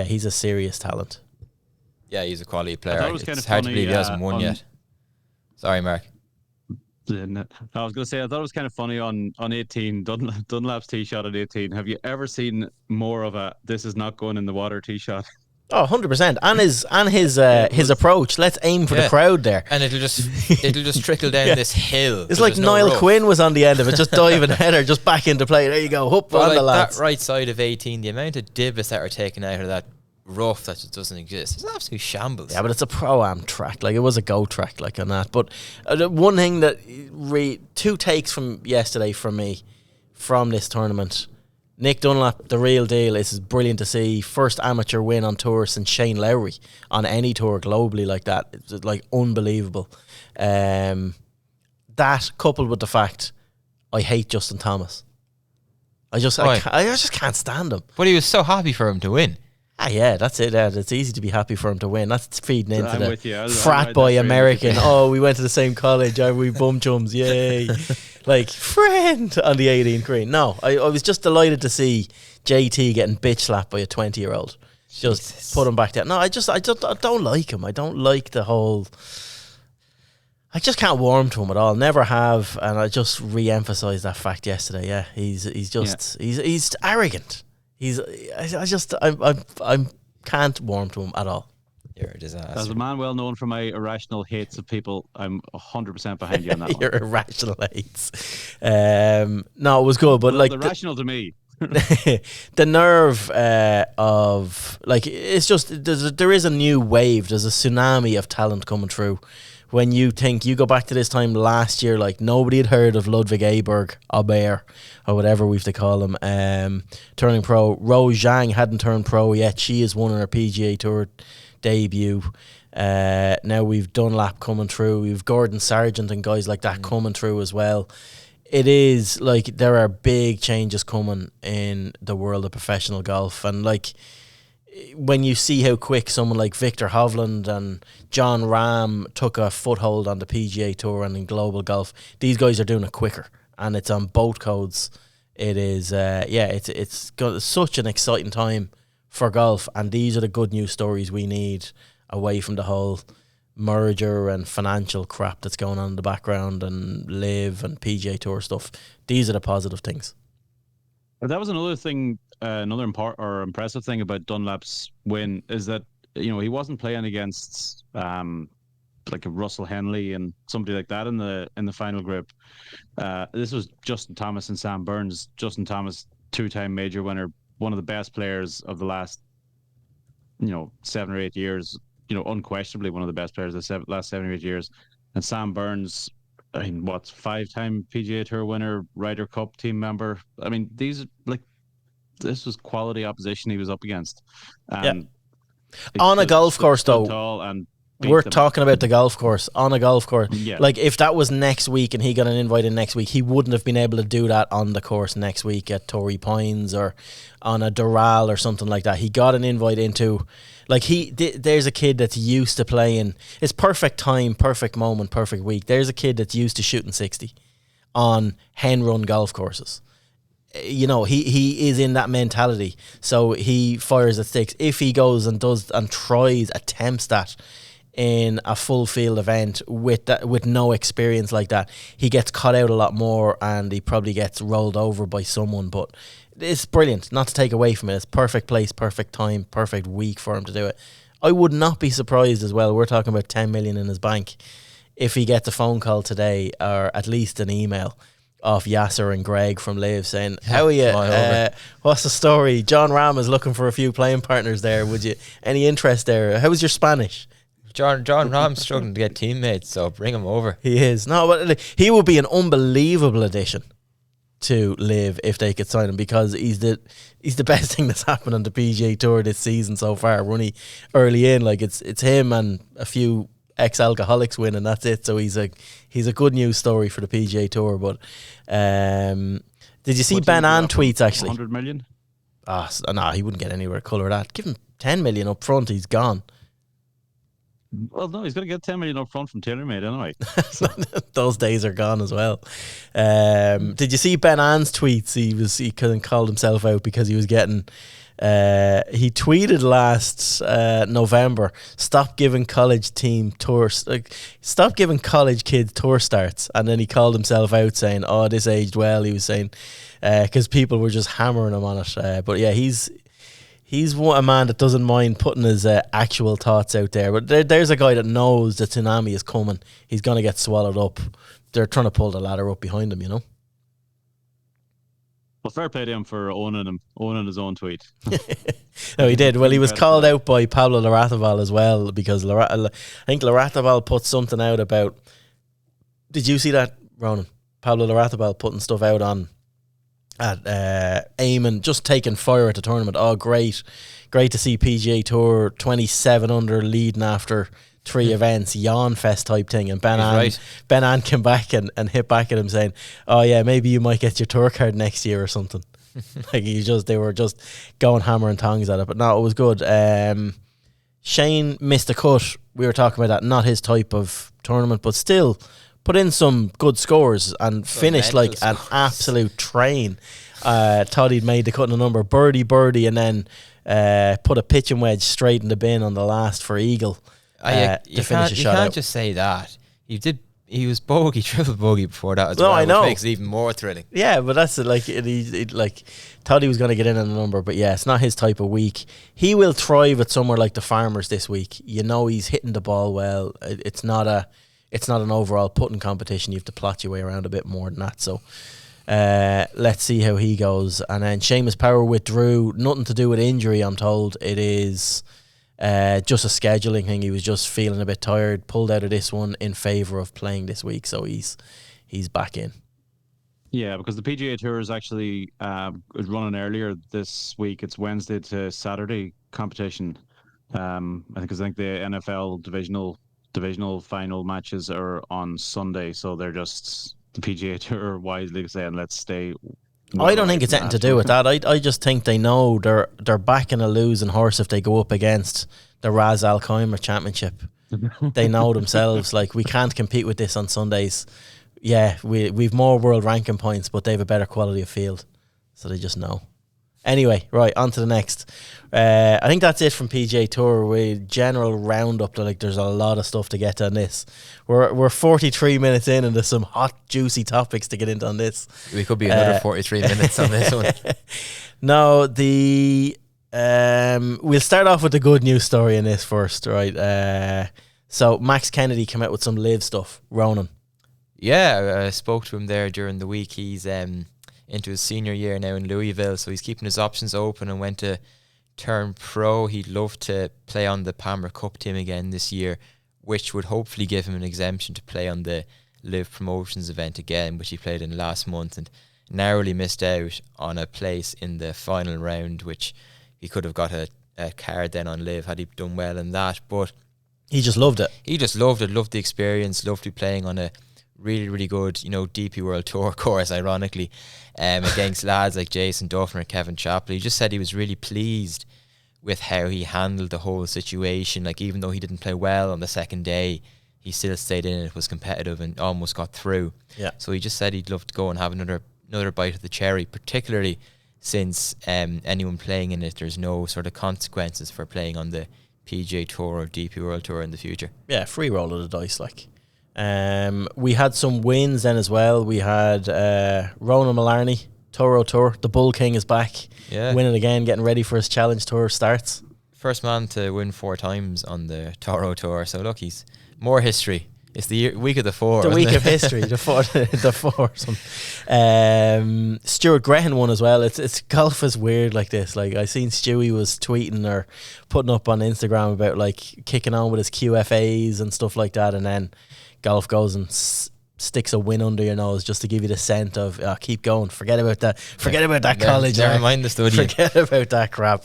he's a serious talent. Yeah, he's a quality player. It's hard to believe he hasn't won yet. Sorry, Mark. I was going to say, I thought it was kind of funny on 18, Dunlap's tee shot at 18. Have you ever seen more of a "this is not going in the water" tee shot? Oh, 100%. And his approach. Let's aim for the crowd there. And it'll just trickle down this hill. It's like Niall Quinn was on the end of it, just diving header, just back into play. There you go. Up on the lads. That right side of 18, the amount of divots that are taken out of that rough that just doesn't exist. It's an absolute shambles. Yeah, but it's a pro-am track. Like, it was a go track, like, on that. But one thing that... two takes from yesterday from me from this tournament. Nick Dunlap, the real deal. This is brilliant to see. First amateur win on tour since Shane Lowry on any tour globally like that. It's like unbelievable. That coupled with the fact I hate Justin Thomas. I just can't stand him. But he was so happy for him to win. Ah, yeah, that's it. It's easy to be happy for him to win. That's feeding into the frat I'm boy American. Oh, we went to the same college. Are we bum chums? Yay. Like, friend on the 18 green. No, I was just delighted to see JT getting bitch slapped by a 20-year-old. Just put him back down. No, I don't like him. I don't like the whole... I just can't warm to him at all. Never have. And I just re-emphasised that fact yesterday. Yeah, he's arrogant. I can't warm to him at all. You're a disaster. As a man well known for my irrational hates of people, I'm 100% behind you on that one. Your irrational hates. No, it was good, but like irrational to me. The nerve of like it's just there is a new wave. There's a tsunami of talent coming through. When you go back to this time last year, like nobody had heard of Ludwig Aberg, or whatever we have to call him, turning pro. Rose Zhang hadn't turned pro yet. She has won her PGA Tour debut. Now we've Dunlap coming through. We've Gordon Sargent and guys like that coming through as well. It is like there are big changes coming in the world of professional golf, and like when you see how quick someone like Victor Hovland and John Rahm took a foothold on the PGA Tour and in global golf, these guys are doing it quicker, and it's on boat codes. It is, it's got such an exciting time for golf, and these are the good news stories we need away from the whole merger and financial crap that's going on in the background and live and PGA Tour stuff. These are the positive things. That was another thing, another impressive thing about Dunlap's win is that, you know, he wasn't playing against like a Russell Henley and somebody like that in the final group. This was Justin Thomas and Sam Burns. Justin Thomas, 2-time major winner, one of the best players of the last, 7 or 8 years. Unquestionably one of the best players of the last 7 or 8 years. And Sam Burns, 5-time PGA Tour winner, Ryder Cup team member. I mean, this was quality opposition he was up against. On a golf course, though. Tall and we're talking about the golf course. On a golf course. Yeah. Like, if that was next week and he got an invite in next week, he wouldn't have been able to do that on the course next week at Torrey Pines or on a Doral or something like that. He got an invite into... Like, there's a kid that's used to playing... It's perfect time, perfect moment, perfect week. There's a kid that's used to shooting 60 on hen-run golf courses. He is in that mentality. So he fires at sticks. If he goes and does and attempts that in a full field event with no experience like that, he gets cut out a lot more and he probably gets rolled over by someone. But it's brilliant, not to take away from it. It's perfect place, perfect time, perfect week for him to do it. I would not be surprised as well. We're talking about 10 million in his bank. If he gets a phone call today or at least an email off Yasser and Greg from Live saying, how are you? Come on over. What's the story? John Ram is looking for a few playing partners there. Would you, any interest there? How's your Spanish? John Rahm's struggling to get teammates, so bring him over. He is. No, but he would be an unbelievable addition to Live if they could sign him, because he's the best thing that's happened on the PGA Tour this season so far. We're only early in, like it's him and a few ex-alcoholics win, and that's it. So he's a good news story for the PGA Tour. But did you see Ben An tweets actually? 100 million? No, he wouldn't get anywhere colour of that. Give him 10 million up front, he's gone. Well, no, he's going to get 10 million up front from TaylorMade anyway. Those days are gone as well. Did you see Ben Ann's tweets? He couldn't call himself out because he was getting. He tweeted last November, stop giving college team tours, stop giving college kids tour starts, and then he called himself out saying, "Oh, this aged well." He was saying because people were just hammering him on it. But yeah, he's a man that doesn't mind putting his actual thoughts out there. But there's a guy that knows the tsunami is coming. He's going to get swallowed up. They're trying to pull the ladder up behind him, you know. Well, fair play to him for owning his own tweet. No, he did. Well, he was called out by Pablo Larrazabal as well, because I think Larrazabal put something out about. Did you see that, Ronan? Pablo Larrazabal putting stuff out on at Eamon, just taking fire at the tournament. Oh, great to see PGA Tour 27 under leading after 3 events, yawn fest type thing. And Ben An came back and hit back at him saying, "Oh yeah, maybe you might get your tour card next year or something." Like they were just going hammer and tongs at it. But no, it was good. Shane missed a cut. We were talking about that, not his type of tournament, but still put in some good scores and finished like an absolute train. Thought he'd made the cut in the number, birdie, and then put a pitching wedge straight in the bin on the last for eagle. You can't just say that. He was bogey, triple bogey before that as well. I know. Which makes it even more thrilling. Yeah, but that's like he thought he was going to get in on the number, but yeah, it's not his type of week. He will thrive at somewhere like the Farmers this week. You know, he's hitting the ball well. It's not an overall putting competition. You have to plot your way around a bit more than that. So let's see how he goes. And then Seamus Power withdrew. Nothing to do with injury, I'm told. It is just a scheduling thing. He was just feeling a bit tired. Pulled out of this one in favour of playing this week. So he's back in. Yeah, because the PGA Tour is actually is running earlier this week. It's Wednesday to Saturday competition. I think the NFL divisional final matches are on Sunday, so they're just the PGA Tour wisely saying let's stay. I don't think it's anything to do with that. I just think they know they're backing a losing horse if they go up against the Raz Al Khaimah Championship. They know themselves, like, we can't compete with this on Sundays. Yeah, we've more world ranking points, but they have a better quality of field, so they just know. Anyway, right, on to the next. I think that's it from PGA Tour. General roundup. Like, there's a lot of stuff to get to on this. We're 43 minutes in, and there's some hot, juicy topics to get into on this. We could be another 43 minutes on this one. No, we'll start off with the good news story in this first, right? So Max Kennedy came out with some live stuff. Ronan. Yeah, I spoke to him there during the week. He's into his senior year now in Louisville, so he's keeping his options open and went to turn pro. He'd love to play on the Palmer Cup team again this year, which would hopefully give him an exemption to play on the Live Promotions event again, which he played in last month, and narrowly missed out on a place in the final round, which he could have got a card then on Live had he done well in that. But he just loved it. He just loved it, loved the experience, loved to be playing on a really, really good, DP World Tour course, ironically, against lads like Jason Duffner, Kevin Chapley. He just said he was really pleased with how he handled the whole situation. Like, even though he didn't play well on the second day, he still stayed in it, was competitive, and almost got through. Yeah. So he just said he'd love to go and have another bite of the cherry, particularly since anyone playing in it, there's no sort of consequences for playing on the PGA Tour or DP World Tour in the future. Yeah, free roll of the dice, like. We had some wins then as well. We had Ronan Malarney, Toro Tour. The Bull King is back, winning again, getting ready for his Challenge Tour starts. First man to win 4 times on the Toro Tour. So look, he's more history It's the week of the four. The isn't week it? of history, the foursome. Stuart Graham won as well. It's golf is weird like this. Like I seen Stewie was tweeting or putting up on Instagram about like kicking on with his QFAs and stuff like that, and then golf goes and sticks a win under your nose just to give you the scent of keep going. Forget about that. Forget about that college. Never mind the study. Forget about that crap.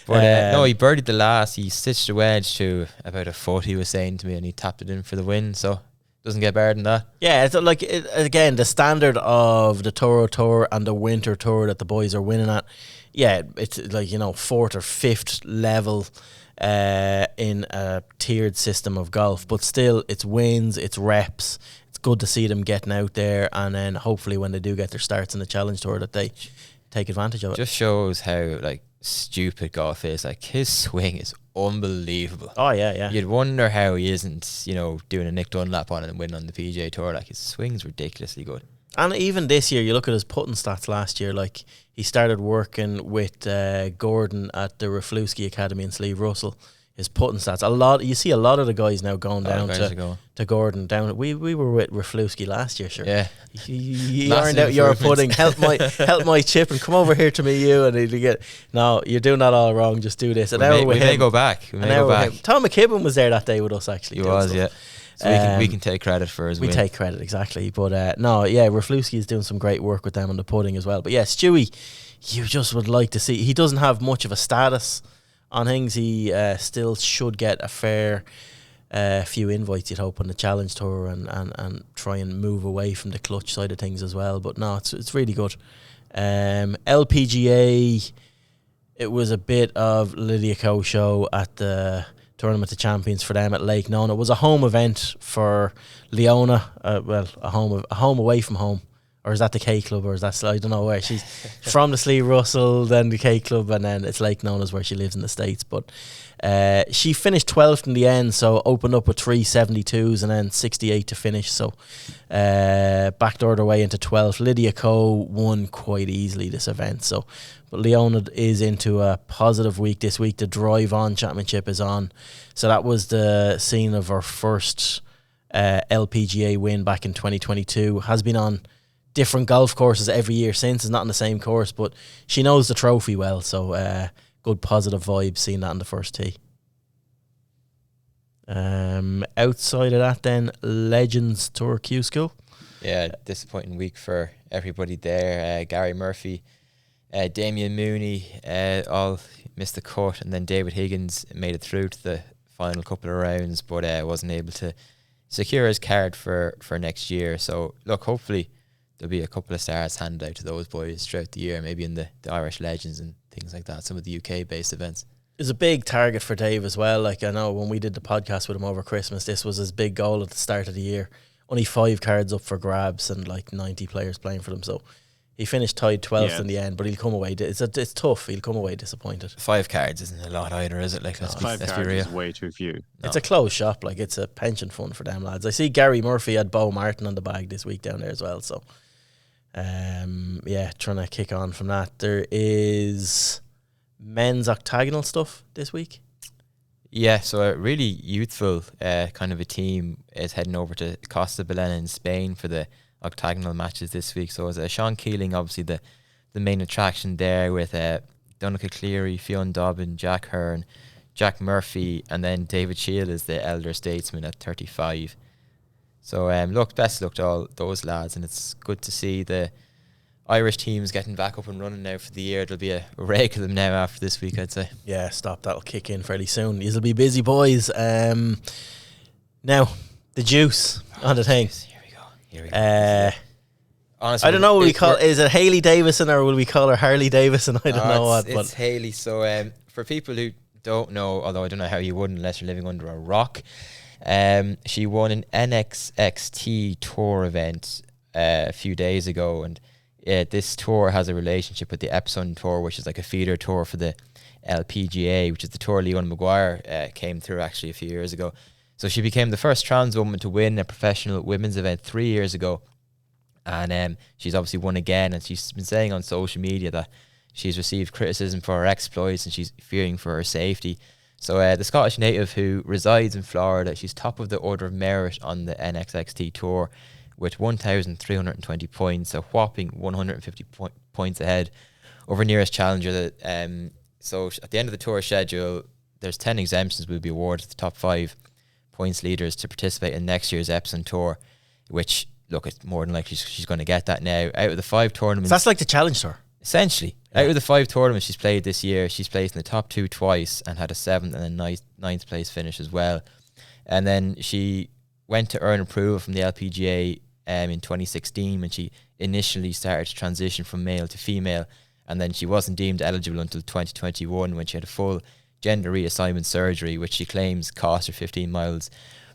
But no, he birdied the last. He stitched the wedge to about a foot, he was saying to me, and he tapped it in for the win. So doesn't get better than that. Yeah, it's like again the standard of the Toro Tour and the Winter Tour that the boys are winning at. Yeah, it's like fourth or fifth level in a tiered system of golf, but still it's wins, it's reps. Good to see them getting out there, and then hopefully when they do get their starts in the Challenge Tour that they take advantage of it. Just shows how like stupid golf is. Like his swing is unbelievable. Oh yeah. You'd wonder how he isn't, doing a Nick Dunlap on it and winning on the PGA Tour. Like his swing's ridiculously good. And even this year, you look at his putting stats last year. Like he started working with Gordon at the Raflewski Academy in Slieve Russell. His putting stats, you see a lot of the guys now going down to Gordon. Down, we were with Raflewski last year, sure. Yeah, you ironed out your putting. Help my chip and come over here to me, you, and you get. No, you're doing that all wrong. Just do this. We may go back. Tom McKibben was there that day with us actually. He was, yeah. So we can take credit for his win. We take credit, exactly. But no, yeah, Raflewski is doing some great work with them on the putting as well. But yeah, Stewie, you just would like to see. He doesn't have much of a status on things. He still should get a fair few invites, you'd hope, on the Challenge Tour and try and move away from the clutch side of things as well. But no, it's really good. LPGA, it was a bit of Lydia Ko show at the Tournament of Champions for them at Lake Nona. It was a home event for Leona. A home away from home. Or is that the K Club, or is that, I don't know where. She's from the Slieve Russell, then the K Club, and then it's Lake Nona's where she lives in the States. But she finished 12th in the end, so opened up with 372s and then 68 to finish. So backdoored her way into 12th. Lydia Ko won quite easily this event. So, but Leona is into a positive week this week. The Drive On Championship is on. So that was the scene of her first LPGA win back in 2022. Has been on different golf courses every year since. It's not on the same course, but she knows the trophy well, so good positive vibes seeing that on the first tee. Outside of that then, Legends Tour Q School. Yeah, disappointing week for everybody there. Gary Murphy, Damien Mooney all missed the cut, and then David Higgins made it through to the final couple of rounds, but wasn't able to secure his card for next year. So look, hopefully there'll be a couple of stars handed out to those boys throughout the year, maybe in the Irish Legends and things like that, some of the UK-based events. It's a big target for Dave as well. Like I know when we did the podcast with him over Christmas, this was his big goal at the start of the year. Only 5 cards up for grabs and like 90 players playing for them. So he finished tied 12th in the end, but he'll come away. It's tough. He'll come away disappointed. 5 cards isn't a lot either, is it? Like let's be real. Is way too few. No. It's a closed shop. Like it's a pension fund for them lads. I see Gary Murphy had Bo Martin on the bag this week down there as well. So trying to kick on from that. There is men's octagonal stuff this week. Yeah, so a really youthful kind of a team is heading over to Costa Belena in Spain for the octagonal matches this week. So it's Sean Keeling, obviously the main attraction there, with Donica Cleary, Fionn Dobbin, Jack Hearn, Jack Murphy, and then David Shield is the elder statesman at 35. So best luck to all those lads, and it's good to see the Irish teams getting back up and running now for the year. There'll be a rake of them now after this week, I'd say. Yeah, that'll kick in fairly soon. You'll be busy, boys. Now, the juice on the thing. Here we go. Honestly, I don't know. Is it Hailey Davidson or will we call her Harley Davidson? I don't know what. It's Hailey. So for people who don't know, although I don't know how you wouldn't unless you're living under a rock, she won an NXXT tour event a few days ago, and this tour has a relationship with the Epsom Tour, which is like a feeder tour for the LPGA, which is the tour Leon Maguire came through actually a few years ago. So she became the first trans woman to win a professional women's event 3 years ago, and she's obviously won again, and she's been saying on social media that she's received criticism for her exploits and she's fearing for her safety. So the Scottish native who resides in Florida, she's top of the order of merit on the NXXT Tour with 1,320 points, a whopping 150 points ahead over nearest challenger. So at the end of the tour schedule, there's 10 exemptions will be awarded to the top 5 points leaders to participate in next year's Epsom Tour, which, look, it's more than likely she's going to get that now. Out of the 5 tournaments... So that's like the Challenge Tour? Essentially. Yeah. Out of the 5 tournaments she's played this year, she's placed in the top 2 twice and had a 7th and a ninth place finish as well. And then she went to earn approval from the LPGA in 2016 when she initially started to transition from male to female, and then she wasn't deemed eligible until 2021 when she had a full gender reassignment surgery, which she claims cost her 15 miles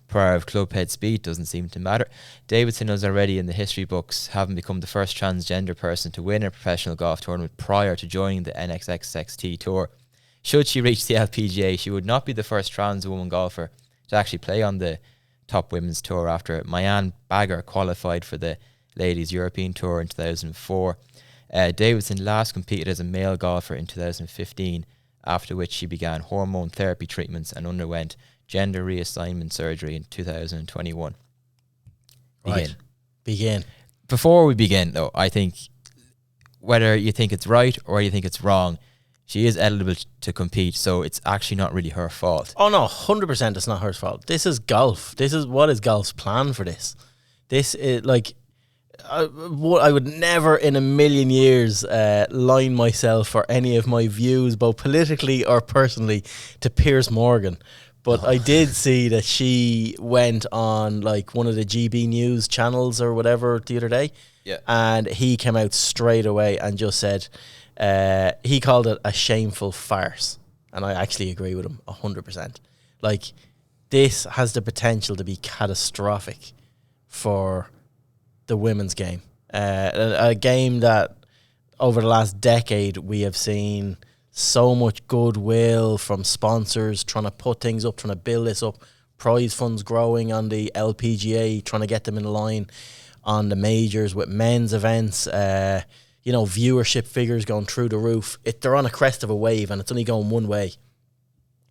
per hour of club head speed. Doesn't seem to matter. Davidson is already in the history books, having become the first transgender person to win a professional golf tournament prior to joining the NXXT Tour. Should she reach the LPGA, she would not be the first trans woman golfer to actually play on the top women's tour, after Mayanne Bagger qualified for the Ladies European Tour in 2004. Davidson last competed as a male golfer in 2015, after which she began hormone therapy treatments and underwent gender reassignment surgery in 2021. Begin. Before we begin, though, I think whether you think it's right or you think it's wrong, she is eligible to compete, so it's actually not really her fault. Oh no, 100% it's not her fault. This is golf. What is golf's plan for this? This is like, I would never in a million years line myself for any of my views, both politically or personally, to Piers Morgan. But I did see that she went on like one of the GB News channels or whatever the other day. Yeah. And he came out straight away and just said, he called it a shameful farce. And I actually agree with him 100%. Like, this has the potential to be catastrophic for the women's game. A game that over the last decade we have seen so much goodwill from sponsors trying to put things up, trying to build this up, prize funds growing on the LPGA, trying to get them in line on the majors with men's events, viewership figures going through the roof. They're on a crest of a wave and it's only going one way.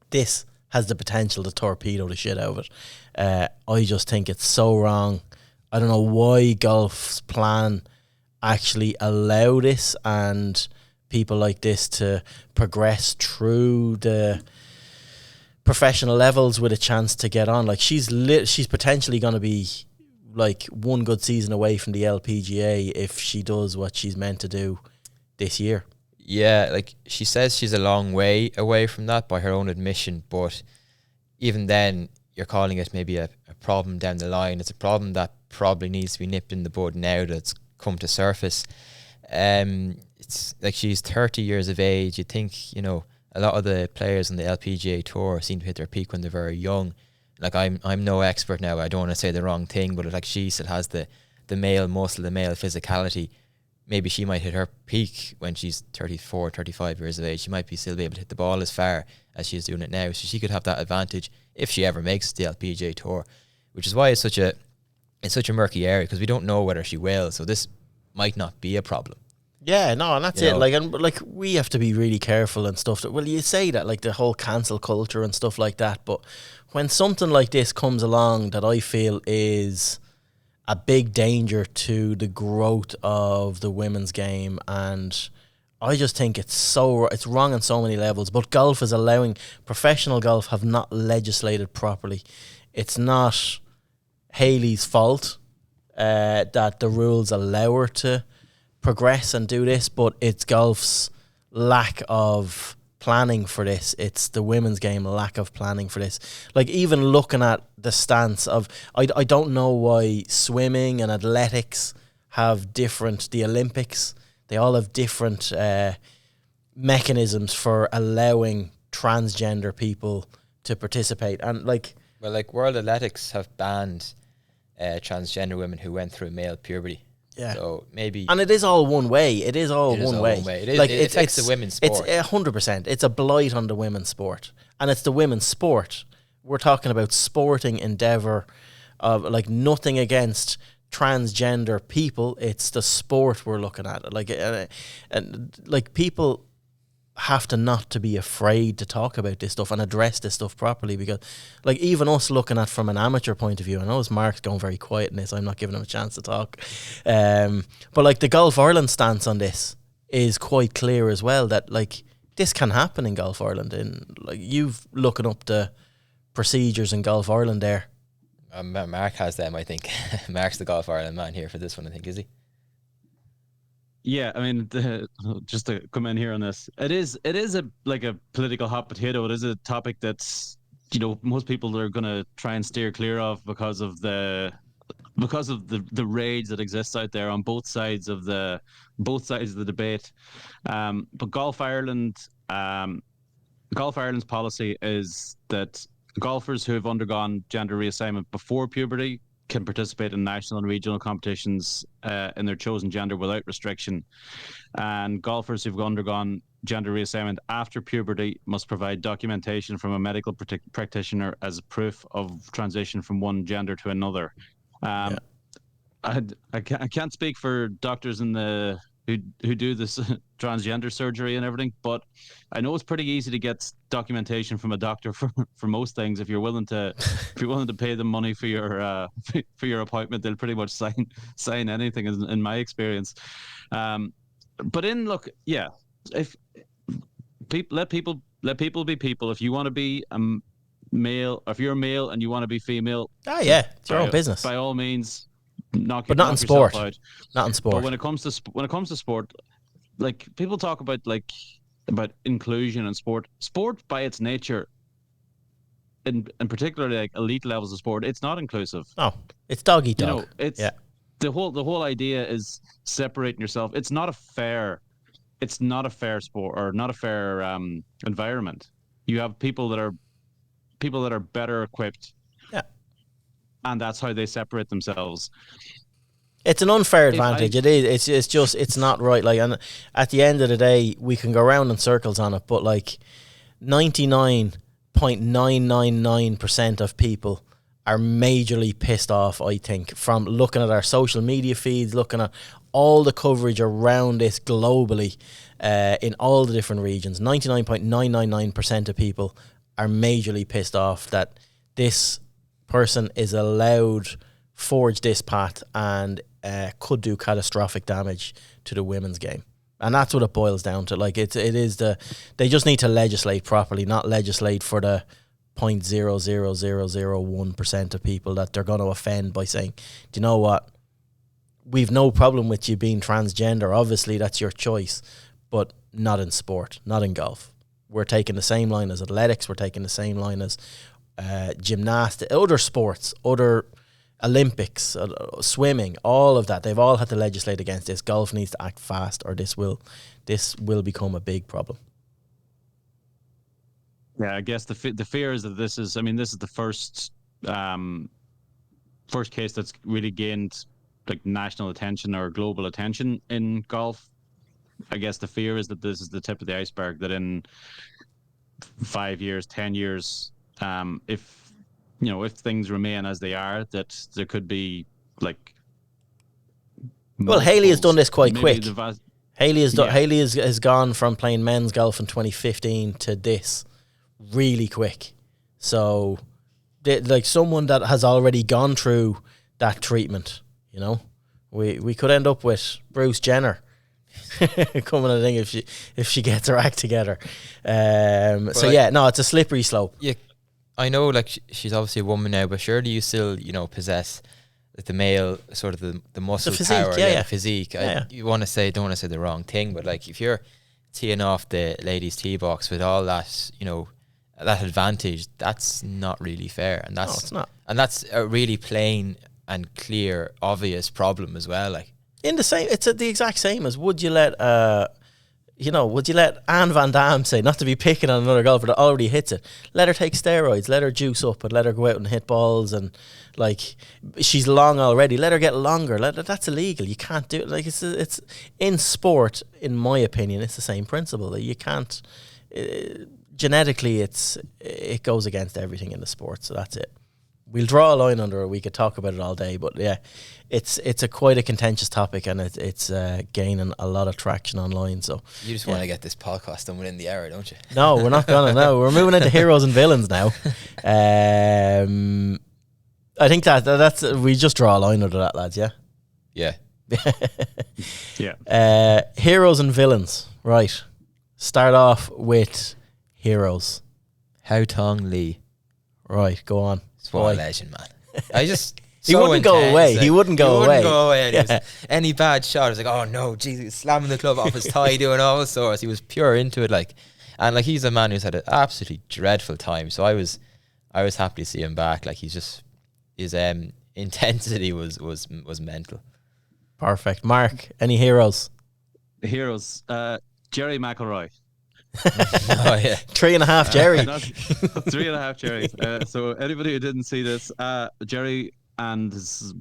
This has the potential to torpedo the shit out of it. I just think it's so wrong. I don't know why golf's plan actually allow this and people like this to progress through the professional levels with a chance to get on. Like, she's potentially going to be like one good season away from the LPGA if she does what she's meant to do this year. Yeah, like, she says she's a long way away from that by her own admission, but even then you're calling it maybe a problem down the line. It's a problem that probably needs to be nipped in the bud now that it's come to surface. It's like, she's 30 years of age. You'd think, a lot of the players on the LPGA Tour seem to hit their peak when they're very young. Like, I'm no expert now. I don't want to say the wrong thing, but like, she still has the male muscle, the male physicality. Maybe she might hit her peak when she's 34, 35 years of age. She might still be able to hit the ball as far as she's doing it now. So she could have that advantage if she ever makes the LPGA Tour, which is why it's such a murky area, because we don't know whether she will. So this might not be a problem. Yeah, no, and that's it. Like, we have to be really careful and stuff. Well, you say that, like, the whole cancel culture and stuff like that, but when something like this comes along that I feel is a big danger to the growth of the women's game, and I just think it's wrong on so many levels. But golf is professional golf have not legislated properly. It's not Hailey's fault that the rules allow her to progress and do this, but it's golf's lack of planning for this. It's the women's game lack of planning for this. Like, even looking at the stance of, I don't know why swimming and athletics have different, the Olympics, they all have different mechanisms for allowing transgender people to participate. And like World Athletics have banned transgender women who went through male puberty. Yeah. So maybe, and it is all one way. It is all one way. It affects the women's sport. It's 100%. It's a blight on the women's sport, and it's the women's sport. We're talking about sporting endeavor of, like, nothing against transgender people. It's the sport we're looking at. Like, and like, people have to not to be afraid to talk about this stuff and address this stuff properly, because like even us looking at from an amateur point of view, I know Mark's going very quiet in this, I'm not giving him a chance to talk, but like the Golf Ireland stance on this is quite clear as well, that like this can happen in Golf Ireland, and like you've looking up the procedures in Golf Ireland there. Mark has them, I think. Mark's the Golf Ireland man here for this one, I think, is he? Yeah, I mean, just to come in here on this, it is a like a political hot potato. It is a topic that's, you know, most people are going to try and steer clear of because of the rage that exists out there on both sides of the debate. But Golf Ireland's policy is that golfers who have undergone gender reassignment before puberty can participate in national and regional competitions in their chosen gender without restriction. And golfers who've undergone gender reassignment after puberty must provide documentation from a medical practitioner as proof of transition from one gender to another. I can't speak for doctors in the who do this transgender surgery and everything, but I know it's pretty easy to get documentation from a doctor for most things. If you're willing to pay them money for your appointment, they'll pretty much sign anything, in my experience. But if let people be people. If you want to be a male, if you're a male and you want to be female, it's your own business. By all means. Not in sport. Not in sport. But when it comes to sport, like people talk about inclusion in sport. Sport by its nature, in particularly like elite levels of sport, it's not inclusive. No, it's dog eat dog. You know, it's the whole idea is separating yourself. It's not a fair sport, or not a fair environment. You have people that are better equipped. Yeah. And that's how they separate themselves. It's an unfair advantage. It is. It's not right. Like, and at the end of the day, we can go around in circles on it, but like 99.999% of people are majorly pissed off, I think, from looking at our social media feeds, looking at all the coverage around this globally, in all the different regions. 99.999% of people are majorly pissed off that this person is allowed forge this path and could do catastrophic damage to the women's game. And that's what it boils down to. Like they just need to legislate properly, not legislate for the 0.00001% of people that they're going to offend by saying, do you know what, we've no problem with you being transgender, obviously that's your choice, but not in sport, not in golf. We're taking the same line as athletics, we're taking the same line as gymnastics, other sports, other Olympics, swimming, all of that. They've all had to legislate against this. Golf needs to act fast, or this will become a big problem. Yeah, I guess the fear is that this is the first case that's really gained like national attention or global attention in golf. I guess the fear is that this is the tip of the iceberg, that in 5 years, 10 years, if things remain as they are, that there could be like. Well, Hailey has done this quite quick. Hailey has gone from playing men's golf in 2015 to this really quick. So, like someone that has already gone through that treatment, you know, we could end up with Bruce Jenner coming, I think, if she gets her act together. It's a slippery slope. Yeah, I know, like she's obviously a woman now, but surely you still, possess the male sort of the muscle the physique, power, the physique. You don't want to say the wrong thing, but like if you're teeing off the ladies' tee box with all that, that advantage, that's not really fair, and that's it's not, and that's a really plain and clear, obvious problem as well. Like it's the exact same as would you let Anne Van Damme say, not to be picking on another golfer that already hits it, let her take steroids, let her juice up and let her go out and hit balls, and like she's long already, let her get longer. That's illegal. You can't do it. Like it's in sport, in my opinion, it's the same principle that you can't. Genetically, it goes against everything in the sport, so that's it. we'll draw a line under it. We could talk about it all day, but yeah, it's a quite a contentious topic, and it's gaining a lot of traction online. So you just want to get this podcast done within the hour, don't you? No, we're not gonna. No, we're moving into heroes and villains now. I think that's we just draw a line under that, lads. Yeah. Yeah. Yeah. Heroes and villains. Right. Start off with heroes. Hao Tong Lee. Right, go on. What a legend, man. I just he wouldn't go away. He wouldn't go away. And any bad shot, I was like, oh no, Jesus, slamming the club off his tie, doing all sorts. He was pure into it, and he's a man who's had an absolutely dreadful time. So I was happy to see him back. Like his intensity was mental. Perfect. Mark, any heroes? Heroes. Jerry McIlroy. Oh yeah, 3.5 Jerry. 3.5 Jerry. So anybody who didn't see this, Jerry and his,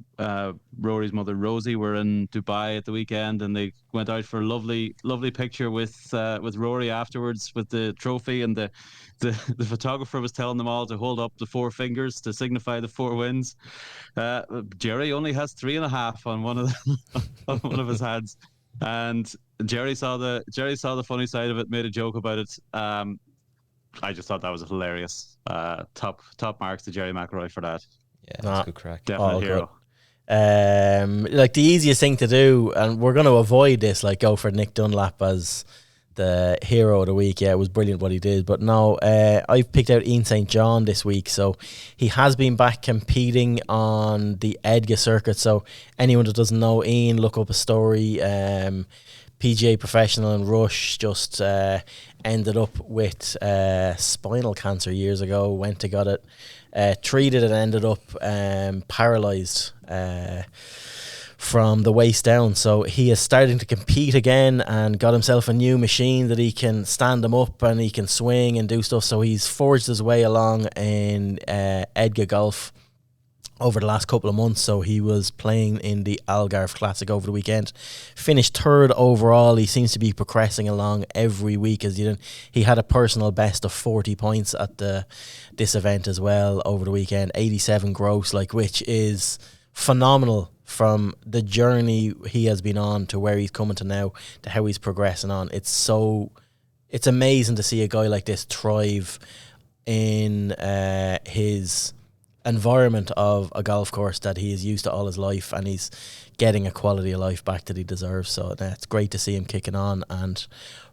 Rory's mother Rosie were in Dubai at the weekend, and they went out for a lovely picture with Rory afterwards with the trophy, and the photographer was telling them all to hold up the 4 fingers to signify the 4 wins. Jerry only has 3.5 on one of on one of his hands. And Jerry saw the funny side of it, made a joke about it. I just thought that was hilarious. Top marks to Jerry McIlroy for that. Yeah, that's good crack. Definite hero. Like the easiest thing to do, and we're going to avoid this, like go for Nick Dunlap as the hero of the week. Yeah, it was brilliant what he did. But no, I've picked out Ian St. John this week. So he has been back competing on the Edga circuit. So anyone that doesn't know Ian, look up a story. PGA professional in Rush, just ended up with spinal cancer years ago, went to got it treated, and ended up paralysed from the waist down. So he is starting to compete again and got himself a new machine that he can stand him up and he can swing and do stuff. So he's forged his way along in Edga Golf over the last couple of months. So he was playing in the Algarve Classic over the weekend, finished 3rd overall. He seems to be progressing along every week, as he had a personal best of 40 points at this event as well over the weekend, 87 gross, which is phenomenal from the journey he has been on to where he's coming to now, to how he's progressing on. It's amazing to see a guy like this thrive in his environment of a golf course that he is used to all his life, and he's getting a quality of life back that he deserves. So it's great to see him kicking on, and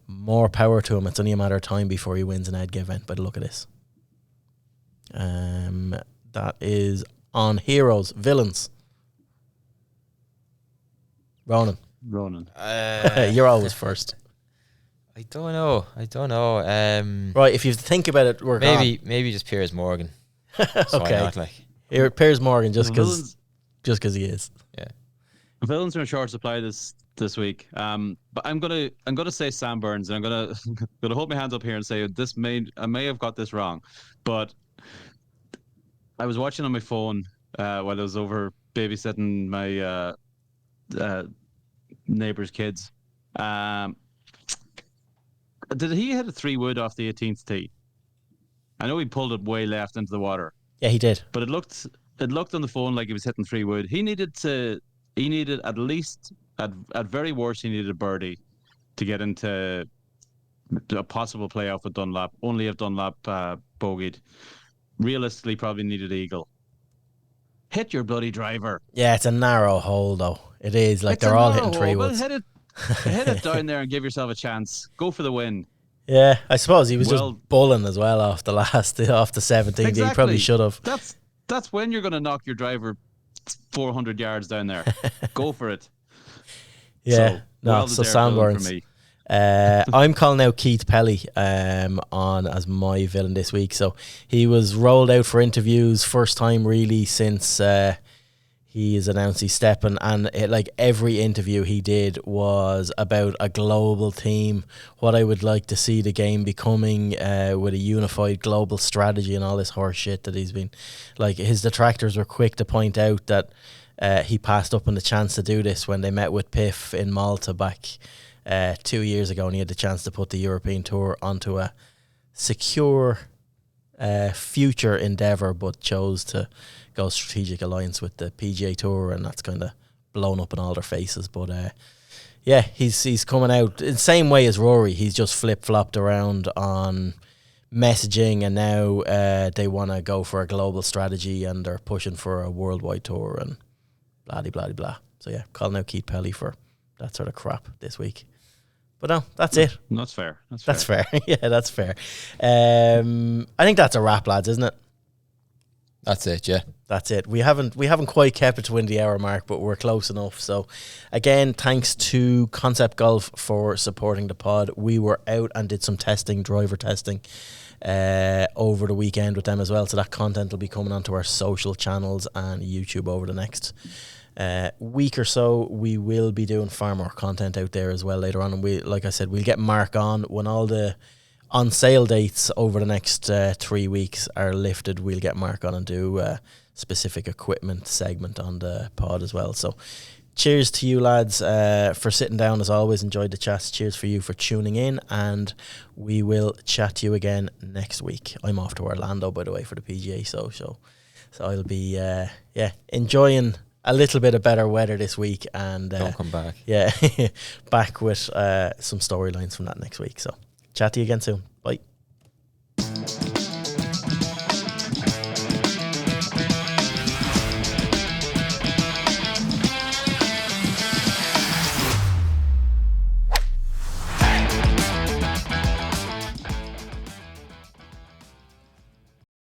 more power to him. It's only a matter of time before he wins an Edga event by the look of this. That is on heroes. Villains. Ronan. You're always first. I don't know. Right, if you think about it, we're maybe just Piers Morgan. Okay. Here, Piers Morgan, just because he is. Yeah. Villains are in short supply this week. But I'm gonna say Sam Burns, and I'm gonna hold my hands up here and say I may have got this wrong, but I was watching on my phone while I was over babysitting my neighbour's kids. Did he hit a 3-wood off the 18th tee? I know he pulled it way left into the water. Yeah, he did. But it looked on the phone like he was hitting 3-wood. He needed at least, at very worst, he needed a birdie to get into a possible playoff with Dunlap. Only if Dunlap bogeyed. Realistically, probably needed eagle. Hit your bloody driver. Yeah, it's a narrow hole though. It is they're all hitting 3-woods. Well, hit it down there and give yourself a chance. Go for the win. Yeah, I suppose he was just bulling as well off the 17th. Exactly. He probably should have. That's when you're going to knock your driver 400 yards down there. Go for it. Yeah, so Sam Burns. I'm calling out Keith Pelly on as my villain this week. So he was rolled out for interviews, first time really since he has announced he's stepping, and every interview he did was about a global team, what I would like to see the game becoming with a unified global strategy and all this horse shit that he's been, his detractors were quick to point out that he passed up on the chance to do this when they met with Piff in Malta back 2 years ago, and he had the chance to put the European Tour onto a secure future endeavour, but chose to go strategic alliance with the PGA Tour, and that's kind of blown up in all their faces. But yeah, he's coming out in the same way as Rory. He's just flip-flopped around on messaging, and now they want to go for a global strategy, and they're pushing for a worldwide tour and blah blah blah. So yeah, calling out Keith Pelly for that sort of crap this week. But no, that's it. That's fair. That's fair. Yeah, that's fair. I think that's a wrap, lads, isn't it? That's it, yeah. That's it. We haven't quite kept it to win the hour mark, but we're close enough. So again, thanks to Concept Golf for supporting the pod. We were out and did some driver testing over the weekend with them as well. So that content will be coming onto our social channels and YouTube over the next week or so. We will be doing far more content out there as well later on. And like I said, we'll get Mark on when all the on sale dates over the next 3 weeks are lifted. We'll get Mark on and do specific equipment segment on the pod as well. So cheers to you lads for sitting down as always. Enjoyed the chats. Cheers for you for tuning in, and we will chat to you again next week. I'm off to Orlando, by the way, for the PGA so I'll be enjoying a little bit of better weather this week, and don't come back. Yeah, back with some storylines from that next week. So chat to you again soon. Bye.